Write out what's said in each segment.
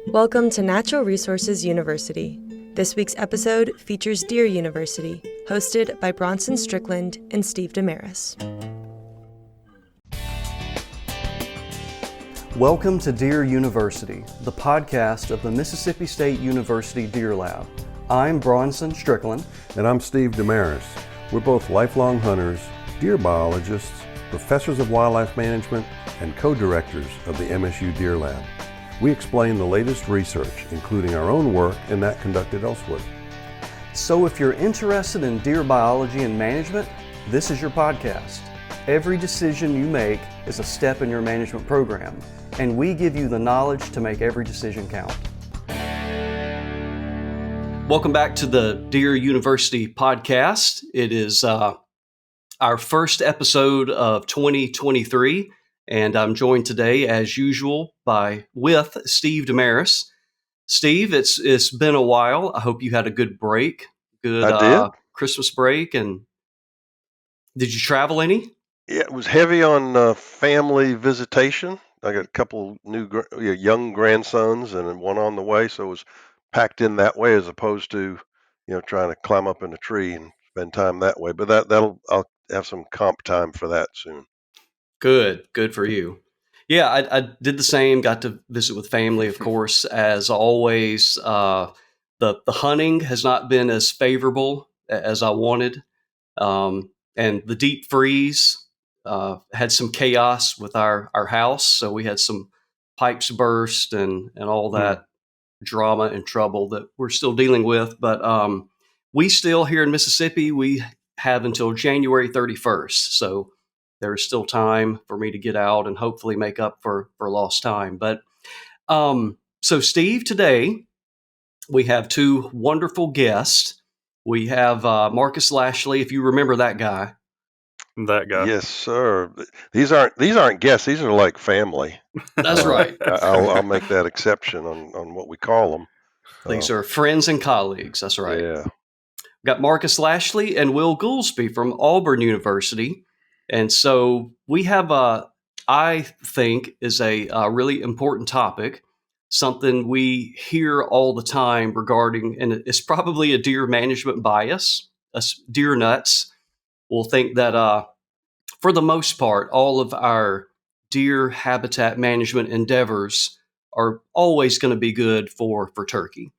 Welcome to Natural Resources University. This week's episode features Deer University, hosted by Bronson Strickland and Steve Damaris. Welcome to Deer University, the podcast of the Mississippi State University Deer Lab. I'm Bronson Strickland. And I'm Steve Damaris. We're both lifelong hunters, deer biologists, professors of wildlife management, and co-directors of the MSU Deer Lab. We explain the latest research, including our own work and that conducted elsewhere. So if you're interested in deer biology and management, this is your podcast. Every decision you make is a step in your management program, and we give you the knowledge to make every decision count. Welcome back to the Deer University podcast. It is our first episode of 2023. And I'm joined today, as usual, with Steve Damaris. Steve, it's been a while. I hope you had a good break, Christmas break. And did you travel any? Yeah, it was heavy on family visitation. I got a couple new young grandsons and one on the way, so it was packed in that way as opposed to trying to climb up in a tree and spend time that way. But I'll have some comp time for that soon. Good for you. Yeah, I did the same. Got to visit with family, of course, as always. The hunting has not been as favorable as I wanted, and the deep freeze had some chaos with our house. So we had some pipes burst and all that drama and trouble that we're still dealing with. But we still here in Mississippi, we have until January 31st. So there's still time for me to get out and hopefully make up for lost time. But so Steve, today we have two wonderful guests. We have Marcus Lashley, if you remember that guy. That guy. Yes, sir. These aren't guests. These are like family. That's right. I'll make that exception on what we call them. These are friends and colleagues. That's right. Yeah. We've got Marcus Lashley and Will Gulsby from Auburn University. And so we have, I think, is a really important topic, something we hear all the time regarding, and it's probably a deer management bias. Us deer nuts will think that, for the most part, all of our deer habitat management endeavors are always going to be good for turkey.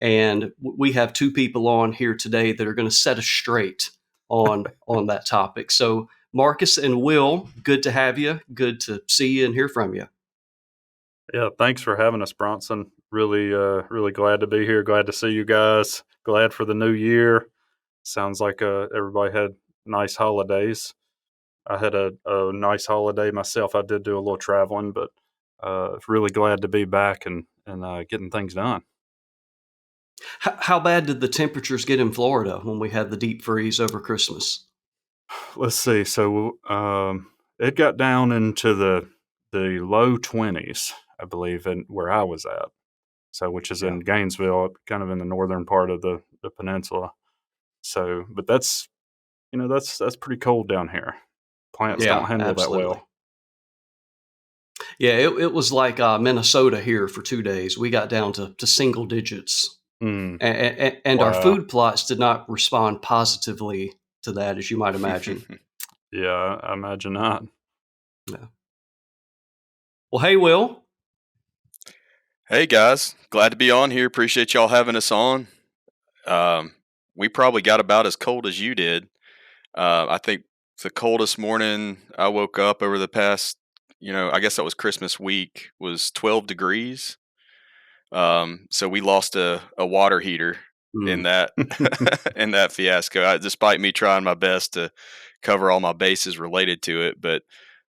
And we have two people on here today that are going to set us straight on that topic. So Marcus and Will, good to have you. Good to see you and hear from you. Yeah, thanks for having us, Bronson. Really glad to be here. Glad to see you guys. Glad for the new year. Sounds like everybody had nice holidays. I had a nice holiday myself. I did do a little traveling, but really glad to be back and getting things done. How bad did the temperatures get in Florida when we had the deep freeze over Christmas? Let's see. So it got down into the low 20s, I believe, and where I was at. So, which is in Gainesville, kind of in the northern part of the peninsula. So, but that's pretty cold down here. Plants don't handle absolutely. That well. Yeah, it was like Minnesota here for 2 days. We got down to single digits. And wow. Our food plots did not respond positively to that, as you might imagine. Yeah, I imagine not. Yeah. Well, hey, Will. Hey, guys. Glad to be on here. Appreciate y'all having us on. We probably got about as cold as you did. I think the coldest morning I woke up over the past, I guess that was Christmas week, was 12 degrees. So we lost a water heater in that in that fiasco, despite me trying my best to cover all my bases related to it. But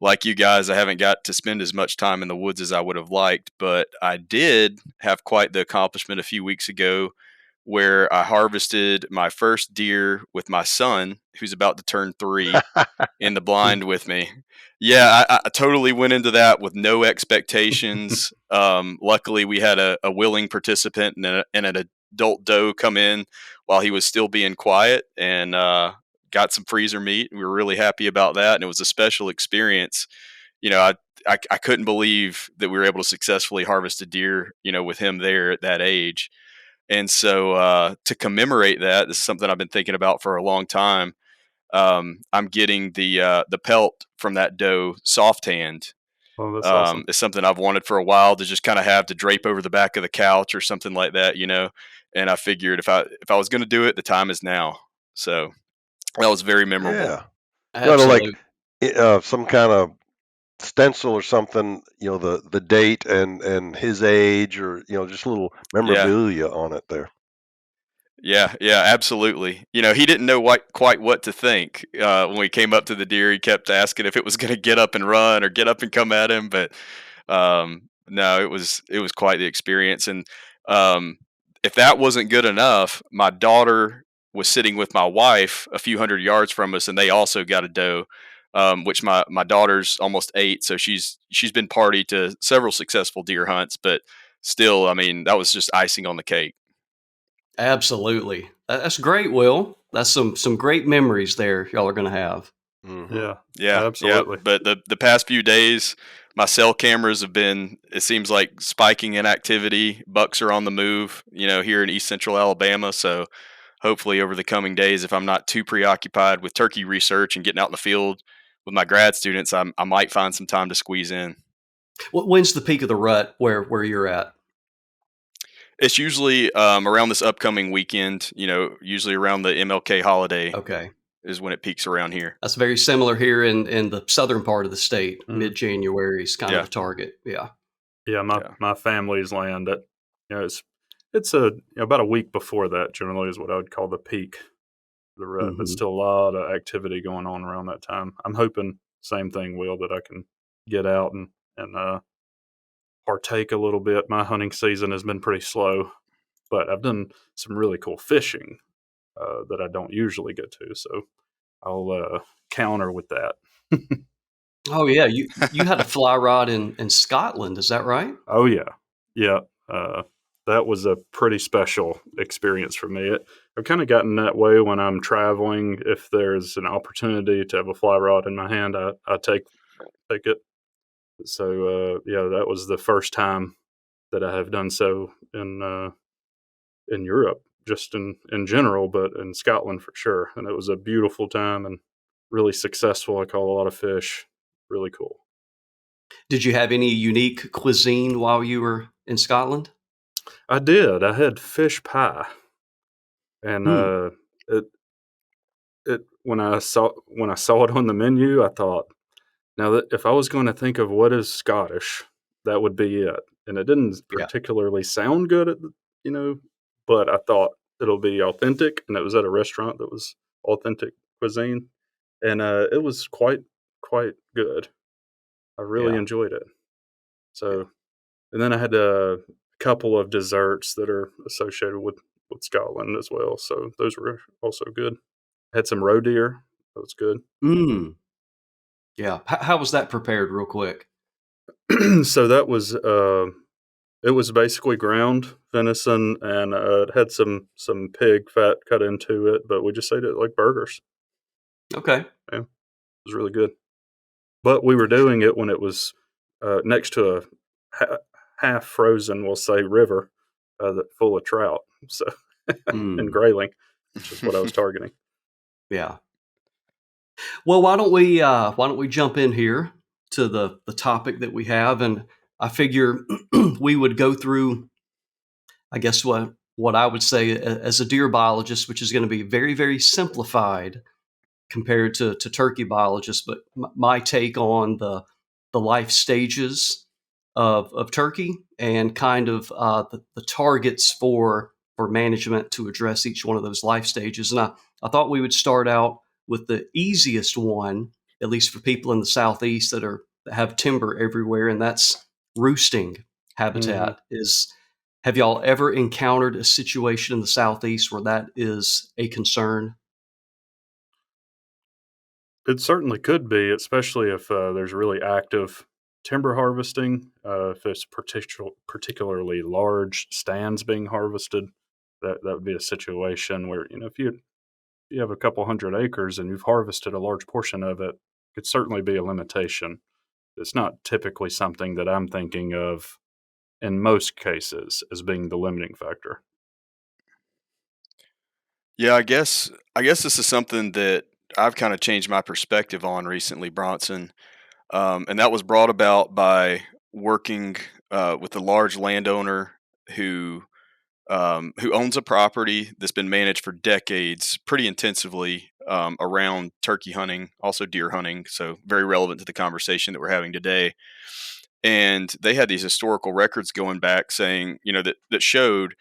like you guys, I haven't got to spend as much time in the woods as I would have liked, but I did have quite the accomplishment a few weeks ago where I harvested my first deer with my son, who's about to turn 3, in the blind with me. Yeah, I totally went into that with no expectations. Luckily, we had a willing participant and an adult doe come in while he was still being quiet, and got some freezer meat. We were really happy about that, and it was a special experience. I couldn't believe that we were able to successfully harvest a deer, with him there at that age. And so to commemorate that, this is something I've been thinking about for a long time. I'm getting the pelt from that doe soft tanned. Oh, that's awesome. It's something I've wanted for a while to just kind of have to drape over the back of the couch or something like that, And I figured if I was going to do it, the time is now. So that was very memorable. Yeah. Absolutely. Some kind of stencil or something, the date and his age, or just a little memorabilia on it there. Yeah, absolutely. He didn't know quite what to think when we came up to the deer. He kept asking if it was going to get up and run or get up and come at him, but no, it was quite the experience. And if that wasn't good enough, my daughter was sitting with my wife a few hundred yards from us, and they also got a doe. Which my daughter's almost 8, so she's been party to several successful deer hunts, but still, I mean, that was just icing on the cake. Absolutely. That's great, Will. That's some great memories there y'all are going to have. Yeah, absolutely. Yeah. But the past few days, my cell cameras have been, it seems like, spiking in activity. Bucks are on the move, here in East Central Alabama. So hopefully over the coming days, if I'm not too preoccupied with turkey research and getting out in the field with my grad students, I might find some time to squeeze in. When's the peak of the rut where you're at? It's usually around this upcoming weekend, usually around the MLK holiday. Okay. Is when it peaks around here. That's very similar here in the southern part of the state. Mid-January is kind of the target. Yeah. Yeah, my family's land, that it's about a week before that generally is what I would call the peak of the rut. But still a lot of activity going on around that time. I'm hoping same thing, Will, that I can get out and partake a little bit. My hunting season has been pretty slow, but I've done some really cool fishing that I don't usually get to. So I'll counter with that. Oh yeah, you had a fly rod in Scotland, is that right? Oh yeah. That was a pretty special experience for me. I've kind of gotten that way when I'm traveling. If there's an opportunity to have a fly rod in my hand, I take it. So that was the first time that I have done so in Europe, just in general, but in Scotland for sure. And it was a beautiful time and really successful. I caught a lot of fish. Really cool. Did you have any unique cuisine while you were in Scotland? I did. I had fish pie, and it when I saw it on the menu, I thought, now that if I was going to think of what is Scottish, that would be it. And it didn't particularly sound good but I thought it'll be authentic, and it was at a restaurant that was authentic cuisine, and it was quite good. I really enjoyed it. So, and then I had a couple of desserts that are associated with Scotland as well. So those were also good. I had some roe deer. That was good. Yeah. How was that prepared real quick? So that was, it was basically ground venison, and it had some pig fat cut into it, but we just ate it like burgers. Okay. Yeah, it was really good. But we were doing it when it was next to a half frozen, we'll say, river full of trout. So and grayling, which is what I was targeting. Yeah. Well, why don't we jump in here to the topic that we have, and I figure we would go through, I guess what I would say as a deer biologist, which is going to be very, very simplified compared to turkey biologists, but my take on the life stages of turkey and kind of the targets for management to address each one of those life stages. And I thought we would start out with the easiest one, at least for people in the Southeast that have timber everywhere, and that's roosting habitat. Have y'all ever encountered a situation in the Southeast where that is a concern? It certainly could be, especially if there's really active timber harvesting. If it's particularly large stands being harvested, that would be a situation where, if you have a couple hundred acres and you've harvested a large portion of it, it could certainly be a limitation it's not typically something that I'm thinking of in most cases as being the limiting factor. Yeah, I guess this is something that I've kind of changed my perspective on recently, Bronson, and that was brought about by working with a large landowner who who owns a property that's been managed for decades, pretty intensively around turkey hunting, also deer hunting. So very relevant to the conversation that we're having today. And they had these historical records going back, saying, that showed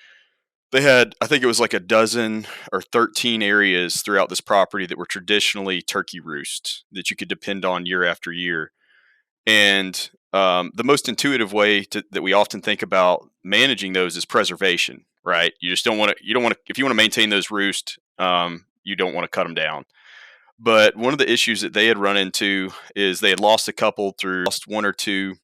they had, I think it was like a dozen or 13 areas throughout this property that were traditionally turkey roosts that you could depend on year after year. And the most intuitive way that we often think about managing those is preservation, right? You just don't want to, if you want to maintain those roosts, you don't want to cut them down. But one of the issues that they had run into is they had lost a couple through lost one or two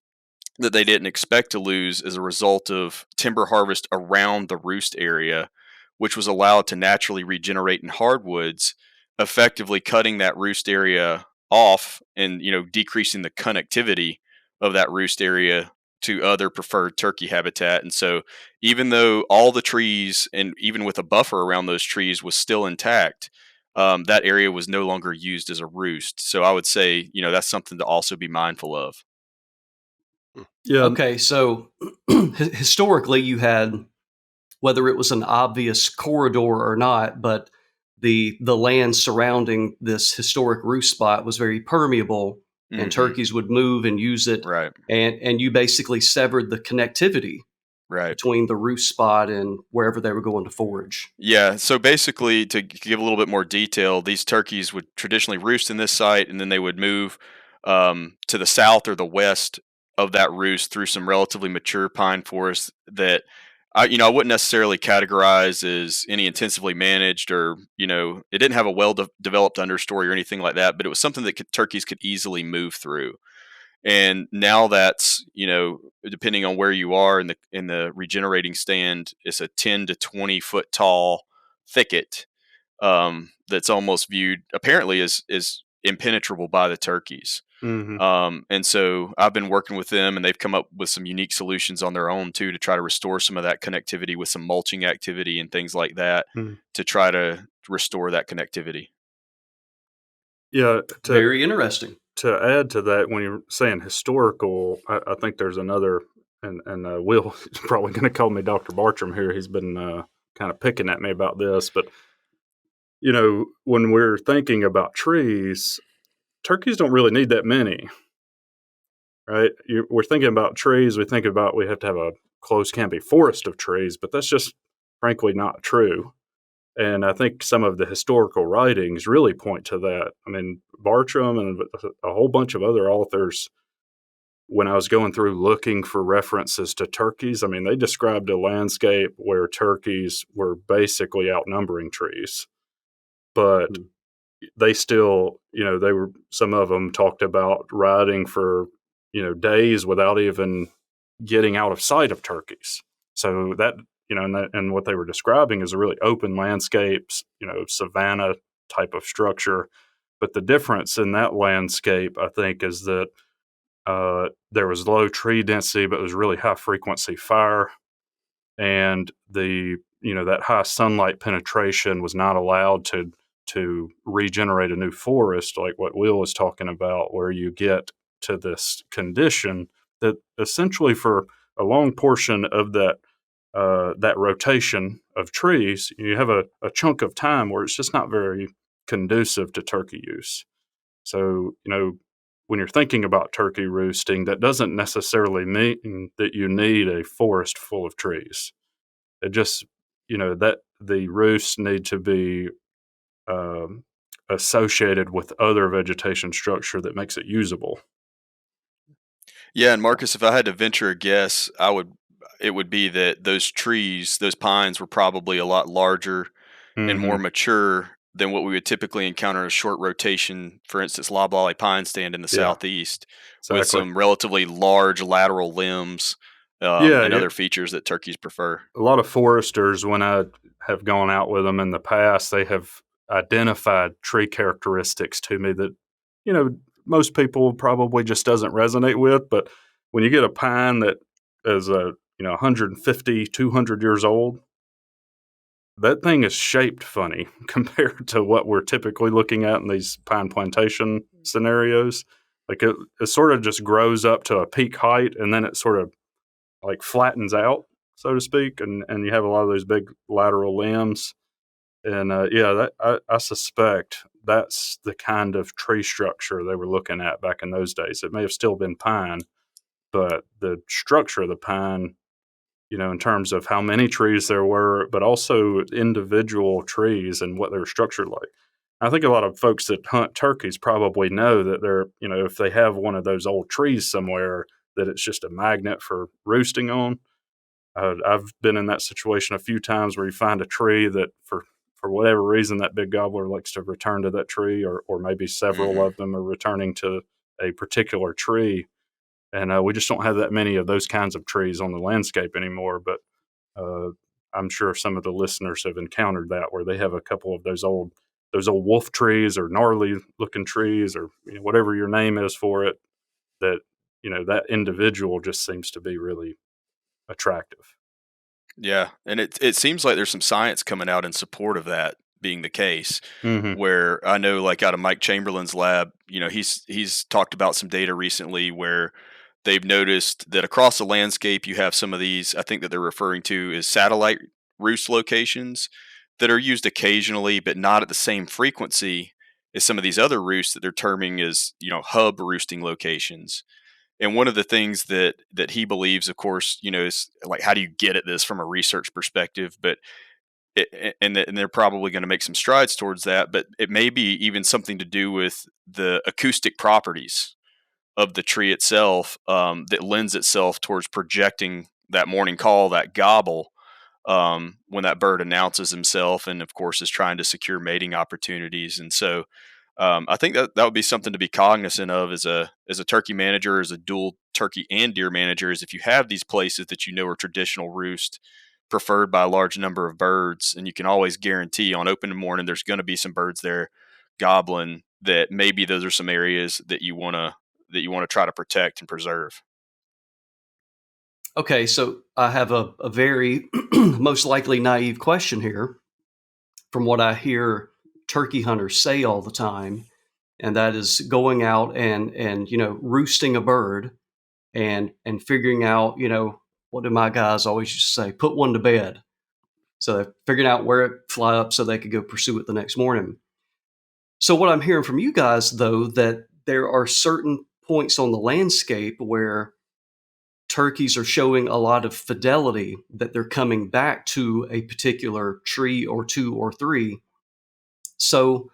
that they didn't expect to lose as a result of timber harvest around the roost area, which was allowed to naturally regenerate in hardwoods, effectively cutting that roost area off and decreasing the connectivity of that roost area to other preferred turkey habitat. And so even though all the trees and even with a buffer around those trees was still intact, that area was no longer used as a roost. So I would say, that's something to also be mindful of. Yeah. Okay, so historically you had, whether it was an obvious corridor or not, but the land surrounding this historic roost spot was very permeable, and turkeys would move and use it. Right. And you basically severed the connectivity between the roost spot and wherever they were going to forage. Yeah. So basically, to give a little bit more detail, these turkeys would traditionally roost in this site, and then they would move to the south or the west of that roost through some relatively mature pine forests that I wouldn't necessarily categorize as any intensively managed, or it didn't have a well-developed understory or anything like that, but it was something that turkeys could easily move through. And now that's, depending on where you are in the regenerating stand, it's a 10 to 20 foot tall thicket that's almost viewed apparently as impenetrable by the turkeys. Mm-hmm. And so I've been working with them, and they've come up with some unique solutions on their own too, to try to restore some of that connectivity with some mulching activity and things like that to try to restore that connectivity. Yeah. Very interesting. To add to that, when you're saying historical, I think there's another, and Will is probably going to call me Dr. Bartram here. He's been kind of picking at me about this, but when we're thinking about trees, turkeys don't really need that many, right? We're thinking about trees. We think about we have to have a close canopy forest of trees, but that's just frankly not true. And I think some of the historical writings really point to that. I mean, Bartram and a whole bunch of other authors, when I was going through looking for references to turkeys, I mean, they described a landscape where turkeys were basically outnumbering trees. But they still, some of them talked about riding for, days without even getting out of sight of turkeys. So that, and what they were describing is a really open landscapes, savanna type of structure. But the difference in that landscape, I think, is that there was low tree density, but it was really high frequency fire. And that high sunlight penetration was not allowed to regenerate a new forest, like what Will was talking about, where you get to this condition that essentially for a long portion of that rotation of trees, you have a chunk of time where it's just not very conducive to turkey use. So, when you're thinking about turkey roosting, that doesn't necessarily mean that you need a forest full of trees. It just, that the roosts need to be associated with other vegetation structure that makes it usable. Yeah, and Marcus, if I had to venture a guess, it would be that those trees, those pines, were probably a lot larger and more mature than what we would typically encounter in a short rotation, for instance, loblolly pine stand in the southeast, with some relatively large lateral limbs and other features that turkeys prefer. A lot of foresters, when I have gone out with them in the past, they have identified tree characteristics to me that, most people probably just doesn't resonate with. But when you get a pine that is 150, 200 years old, that thing is shaped funny compared to what we're typically looking at in these pine plantation scenarios. Like it sort of just grows up to a peak height and then it sort of like flattens out, so to speak, and you have a lot of those big lateral limbs. And I suspect that's the kind of tree structure they were looking at back in those days. It may have still been pine, but the structure of the pine, in terms of how many trees there were, but also individual trees and what they were structured like. I think a lot of folks that hunt turkeys probably know that they're, if they have one of those old trees somewhere, that it's just a magnet for roosting on. I've been in that situation a few times where you find a tree that for whatever reason that big gobbler likes to return to that tree, or maybe several of them are returning to a particular tree. And we just don't have that many of those kinds of trees on the landscape anymore. But I'm sure some of the listeners have encountered that, where they have a couple of those old wolf trees or gnarly looking trees, or whatever your name is for it, that that individual just seems to be really attractive. Yeah, and it seems like there's some science coming out in support of that being the case. Mm-hmm. Where I know, like out of Mike Chamberlain's lab, he's talked about some data recently where they've noticed that across the landscape you have some of these. I think that they're referring to as satellite roost locations that are used occasionally, but not at the same frequency as some of these other roosts that they're terming as hub roosting locations. And one of the things that he believes, of course, is like, how do you get at this from a research perspective? But and they're probably going to make some strides towards that. But it may be even something to do with the acoustic properties of the tree itself, that lends itself towards projecting that morning call, that gobble, when that bird announces himself, and of course is trying to secure mating opportunities. And so I think that would be something to be cognizant of as a turkey manager, as a dual turkey and deer manager, is if you have these places that are traditional roost preferred by a large number of birds, and you can always guarantee on open morning there's going to be some birds there gobbling, that maybe those are some areas that you want to try to protect and preserve. Okay, so I have a very most likely naive question here from what I hear turkey hunters say all the time, and that is going out and roosting a bird and figuring out, what do my guys always used to say, put one to bed. So they're figuring out where it fly up so they could go pursue it the next morning. So what I'm hearing from you guys, though, that there are certain points on the landscape where turkeys are showing a lot of fidelity, that they're coming back to a particular tree or two or three. So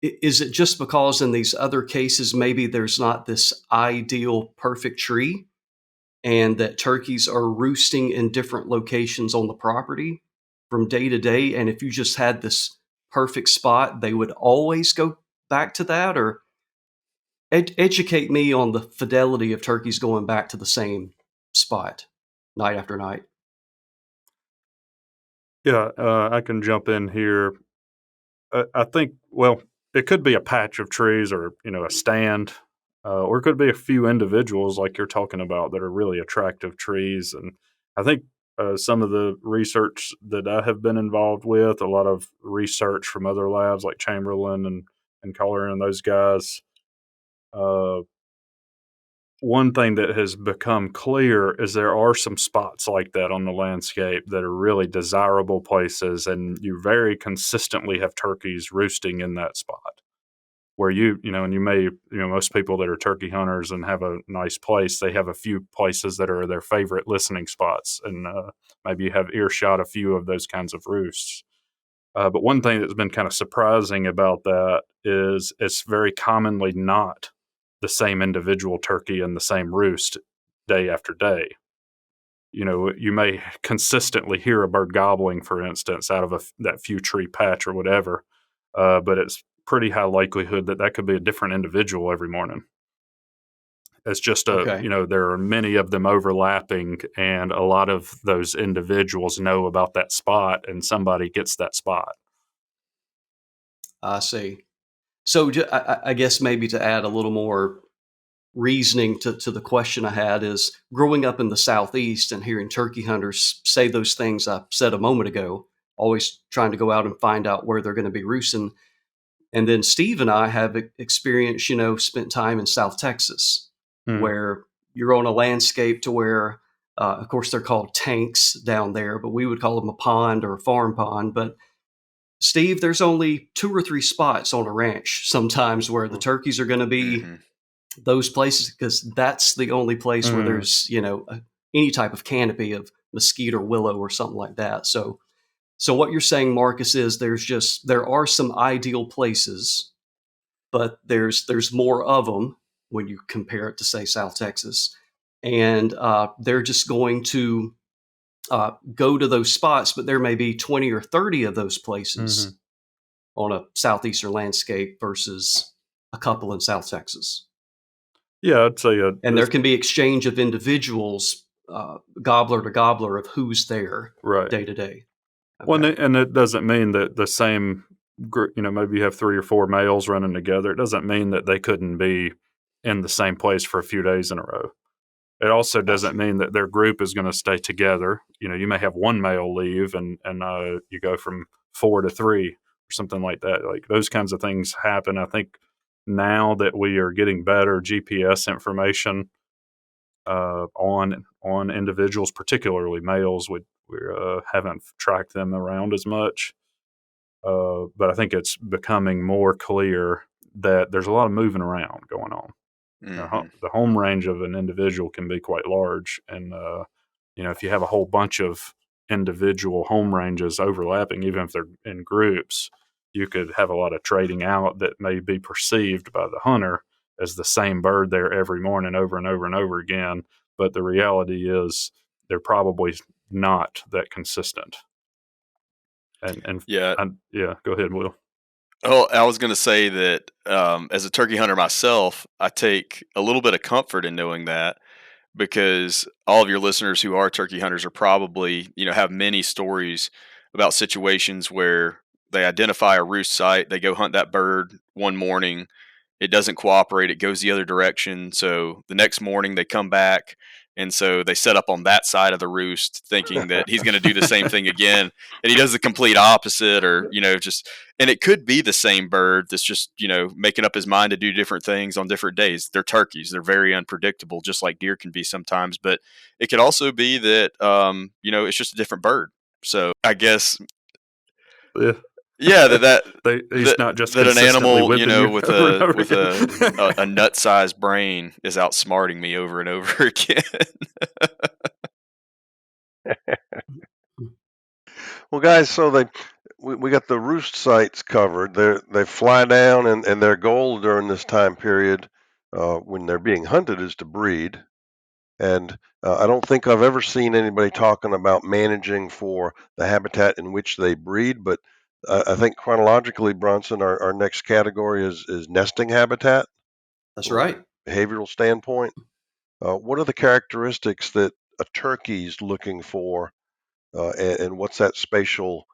is it just because in these other cases, maybe there's not this ideal perfect tree, and that turkeys are roosting in different locations on the property from day to day? And if you just had this perfect spot, they would always go back to that? Or educate me on the fidelity of turkeys going back to the same spot night after night. Yeah, I can jump in here. I think, well, it could be a patch of trees, or a stand, or it could be a few individuals like you're talking about that are really attractive trees. And I think some of the research that I have been involved with, a lot of research from other labs like Chamberlain and Collar and those guys, one thing that has become clear is there are some spots like that on the landscape that are really desirable places, and you very consistently have turkeys roosting in that spot where and you may, most people that are turkey hunters and have a nice place, they have a few places that are their favorite listening spots, and maybe you have earshot a few of those kinds of roosts. But one thing that's been kind of surprising about that is it's very commonly not the same individual turkey in the same roost day after day. You may consistently hear a bird gobbling, for instance, out of that few tree patch or whatever, but it's pretty high likelihood that could be a different individual every morning. It's just Okay. There are many of them overlapping, and a lot of those individuals know about that spot, and somebody gets that spot. I see. So I guess maybe to add a little more reasoning to the question I had is growing up in the Southeast and hearing turkey hunters say those things I said a moment ago, always trying to go out and find out where they're going to be roosting. And then Steve and I have experienced, spent time in South Texas, where you're on a landscape to where, of course, they're called tanks down there, but we would call them a pond or a farm pond. But Steve, there's only 2 or 3 spots on a ranch sometimes where the turkeys are going to be those places, because that's the only place where there's, any type of canopy of mesquite or willow or something like that. So what you're saying, Marcus, is there are some ideal places, but there's more of them when you compare it to, say, South Texas, and they're just going to go to those spots, but there may be 20 or 30 of those places on a southeastern landscape versus a couple in South Texas. Yeah, I'd say, and there can be exchange of individuals, gobbler to gobbler, of who's there day to day. Well, and it doesn't mean that the same group, maybe you have 3 or 4 males running together. It doesn't mean that they couldn't be in the same place for a few days in a row. It also doesn't mean that their group is going to stay together. You may have one male leave and you go from 4 to 3 or something like that. Like, those kinds of things happen. I think now that we are getting better GPS information on individuals, particularly males, we haven't tracked them around as much. But I think it's becoming more clear that there's a lot of moving around going on. The home range of an individual can be quite large. And, if you have a whole bunch of individual home ranges overlapping, even if they're in groups, you could have a lot of trading out that may be perceived by the hunter as the same bird there every morning over and over and over again. But the reality is they're probably not that consistent. And go ahead, Will. Oh, I was going to say that as a turkey hunter myself, I take a little bit of comfort in knowing that, because all of your listeners who are turkey hunters are probably, have many stories about situations where they identify a roost site, they go hunt that bird one morning, it doesn't cooperate, it goes the other direction. So the next morning they come back, and so they set up on that side of the roost thinking that he's going to do the same thing again, and he does the complete opposite, or and it could be the same bird that's just making up his mind to do different things on different days. They're turkeys, they're very unpredictable, just like deer can be sometimes. But it could also be that it's just a different bird. So I guess he's not just that an animal, with a nut-sized brain is outsmarting me over and over again. Well, guys, so we got the roost sites covered. They fly down, and their goal during this time period, when they're being hunted, is to breed. And I don't think I've ever seen anybody talking about managing for the habitat in which they breed, but I think chronologically, Bronson, our next category is nesting habitat. That's right. Behavioral standpoint. What are the characteristics that a turkey's looking for, and what's that spatial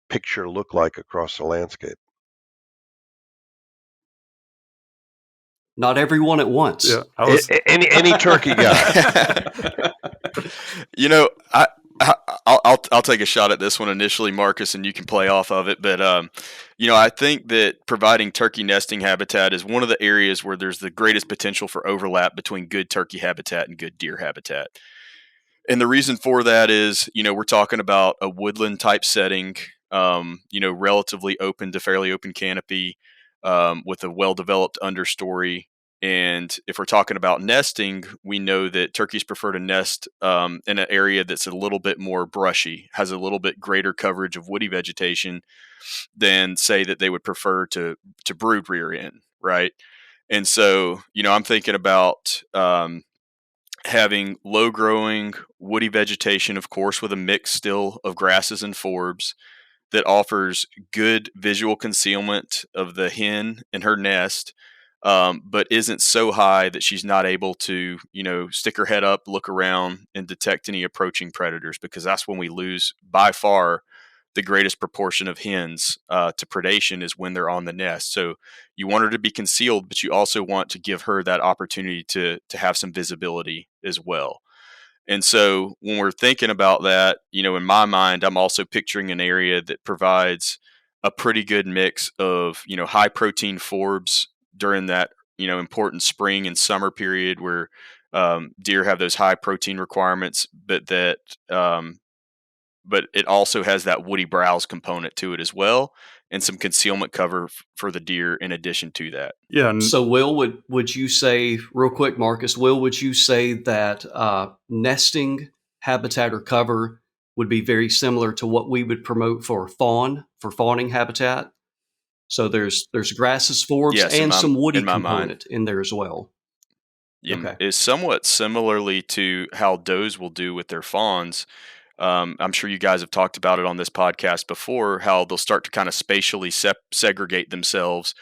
picture look like across the landscape? Not everyone at once. Yeah, any turkey guy. I'll take a shot at this one initially, Marcus, and you can play off of it. But I think that providing turkey nesting habitat is one of the areas where there's the greatest potential for overlap between good turkey habitat and good deer habitat. And the reason for that is, we're talking about a woodland type setting, relatively open to fairly open canopy, with a well-developed understory. And if we're talking about nesting, we know that turkeys prefer to nest in an area that's a little bit more brushy, has a little bit greater coverage of woody vegetation than, say, that they would prefer to brood rear in, right? And so, I'm thinking about having low-growing woody vegetation, of course, with a mix still of grasses and forbs, that offers good visual concealment of the hen in her nest, but isn't so high that she's not able to, stick her head up, look around, and detect any approaching predators, because that's when we lose by far the greatest proportion of hens to predation is when they're on the nest. So you want her to be concealed, but you also want to give her that opportunity to have some visibility as well. And so when we're thinking about that, in my mind, I'm also picturing an area that provides a pretty good mix of, high protein forbs during that, important spring and summer period where deer have those high protein requirements, but it also has that woody browse component to it as well, and some concealment cover for the deer in addition to that. Yeah. And So, Will, would you say, real quick, Marcus, Will, would you say that nesting habitat or cover would be very similar to what we would promote for fawning habitat? So there's grasses, forbs, Yes, and some woody in my mind. component in there as well. Yeah, Okay. is somewhat similarly to how does will do with their fawns. I'm sure you guys have talked about it on this podcast before, how they'll start to kind of spatially segregate themselves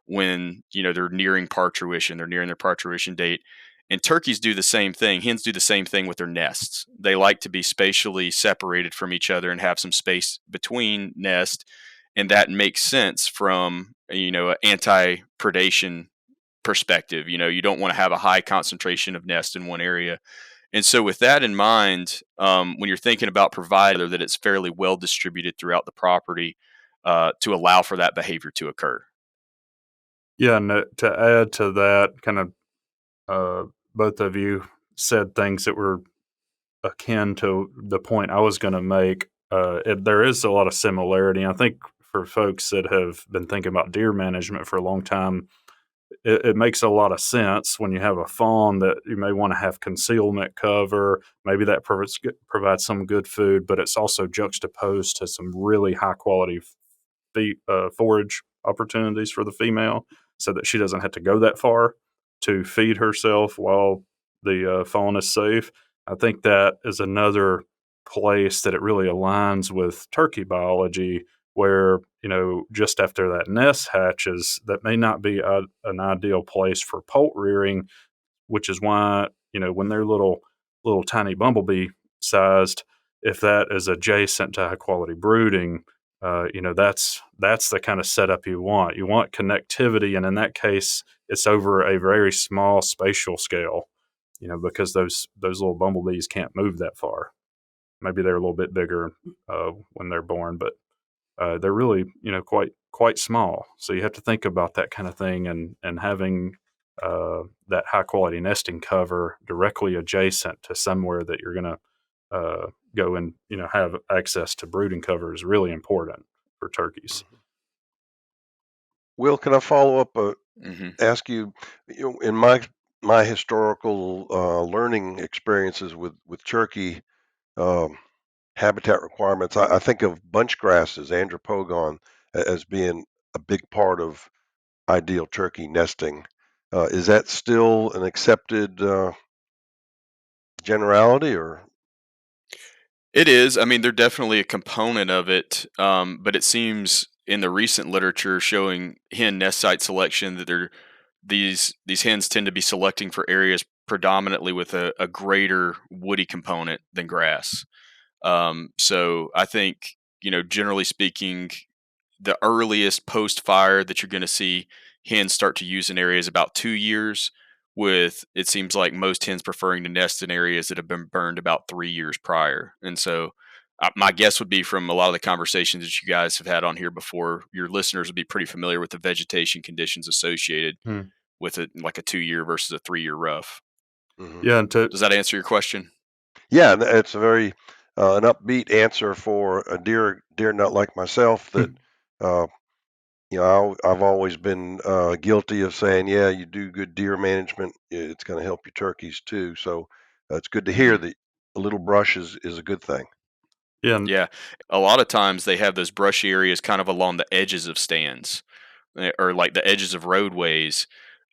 when they're nearing parturition, they're nearing their parturition date. And turkeys do the same thing. Hens do the same thing with their nests. They like to be spatially separated from each other and have some space between nests, and that makes sense from an anti-predation perspective. You don't want to have a high concentration of nests in one area. And so with that in mind, when you're thinking about provider, that it's fairly well distributed throughout the property to allow for that behavior to occur. yeah, and to add to that, kind of both of you said things that were akin to the point I was going to make. There is a lot of similarity. I think for folks that have been thinking about deer management for a long time, it makes a lot of sense when you have a fawn that you may want to have concealment cover. Maybe that provides some good food, but it's also juxtaposed to some really high quality forage opportunities for the female, so that she doesn't have to go that far to feed herself while the fawn is safe. I think that is another place that it really aligns with turkey biology, where just after that nest hatches, that may not be an ideal place for poult rearing, which is why when they're little tiny bumblebee sized, if that is adjacent to high quality brooding, that's the kind of setup you want. You want connectivity, and in that case, it's over a very small spatial scale, because those little bumblebees can't move that far. Maybe they're a little bit bigger when they're born, but they're really quite small. So you have to think about that kind of thing, and having that high quality nesting cover directly adjacent to somewhere that you're going to go and have access to brooding cover is really important for turkeys. Will, can I follow up? Mm-hmm. Ask you, in my historical learning experiences with turkey habitat requirements, I think of bunch grasses, andropogon, as being a big part of ideal turkey nesting. Is that still an accepted generality, or? It is. I mean, they're definitely a component of it, but it seems in the recent literature showing hen nest site selection that these hens tend to be selecting for areas predominantly with a greater woody component than grass. So I think generally speaking, the earliest post fire that you're going to see hens start to use in areas about 2 years, with it seems like most hens preferring to nest in areas that have been burned about 3 years prior. And so my guess would be, from a lot of the conversations that you guys have had on here before, your listeners would be pretty familiar with the vegetation conditions associated with it, like a 2-year versus a 3-year rough. Mhm. Yeah, and Does that answer your question? Yeah, it's a very an upbeat answer for a deer nut like myself that I've always been guilty of saying, yeah, you do good deer management, it's going to help your turkeys too. So it's good to hear that a little brush is a good thing. yeah, Yeah. A lot of times they have those brushy areas kind of along the edges of stands, or like the edges of roadways.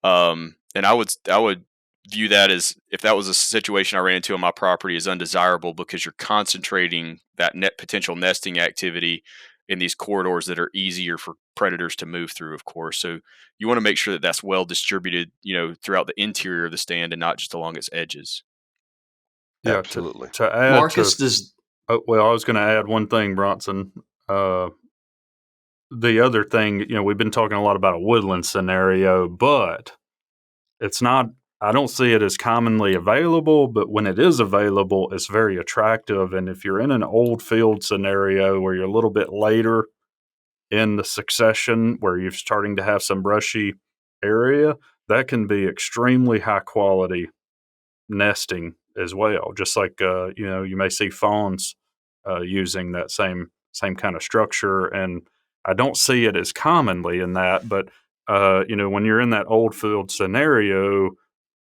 And I would view that as, if that was a situation I ran into on my property, as undesirable, because you're concentrating that potential nesting activity in these corridors that are easier for predators to move through, of course. So you want to make sure that that's well distributed, throughout the interior of the stand and not just along its edges. yeah. Absolutely. To add Marcus, to, well, I was going to add one thing, Bronson. The other thing, we've been talking a lot about a woodland scenario, but it's not, I don't see it as commonly available, but when it is available, it's very attractive. And if you're in an old field scenario where you're a little bit later in the succession, where you're starting to have some brushy area, that can be extremely high quality nesting as well. Just like, you may see fawns using that same kind of structure. And I don't see it as commonly in that, but when you're in that old field scenario,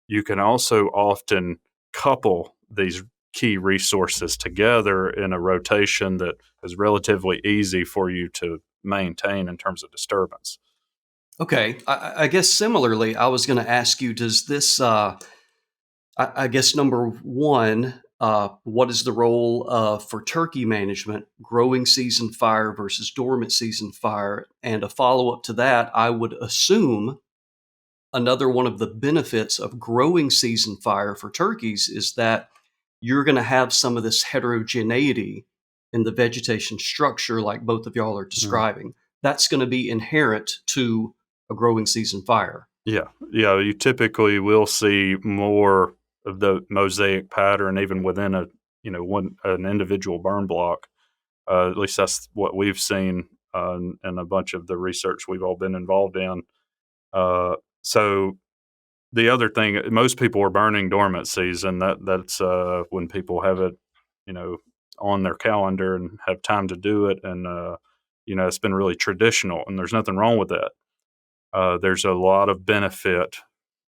you can also often couple these key resources together in a rotation that is relatively easy for you to maintain in terms of disturbance. Okay. I guess similarly, I was going to ask you, does this, I guess number one, what is the role for turkey management, growing season fire versus dormant season fire? And a follow-up to that, I would assume another one of the benefits of growing season fire for turkeys is that you're going to have some of this heterogeneity in the vegetation structure, like both of y'all are describing. That's going to be inherent to a growing season fire. Yeah. You typically will see more of the mosaic pattern even within an individual burn block. At least that's what we've seen in a bunch of the research we've all been involved in. So the other thing, most people are burning dormant season. That's when people have it, on their calendar and have time to do it. And, it's been really traditional, and there's nothing wrong with that. There's a lot of benefit.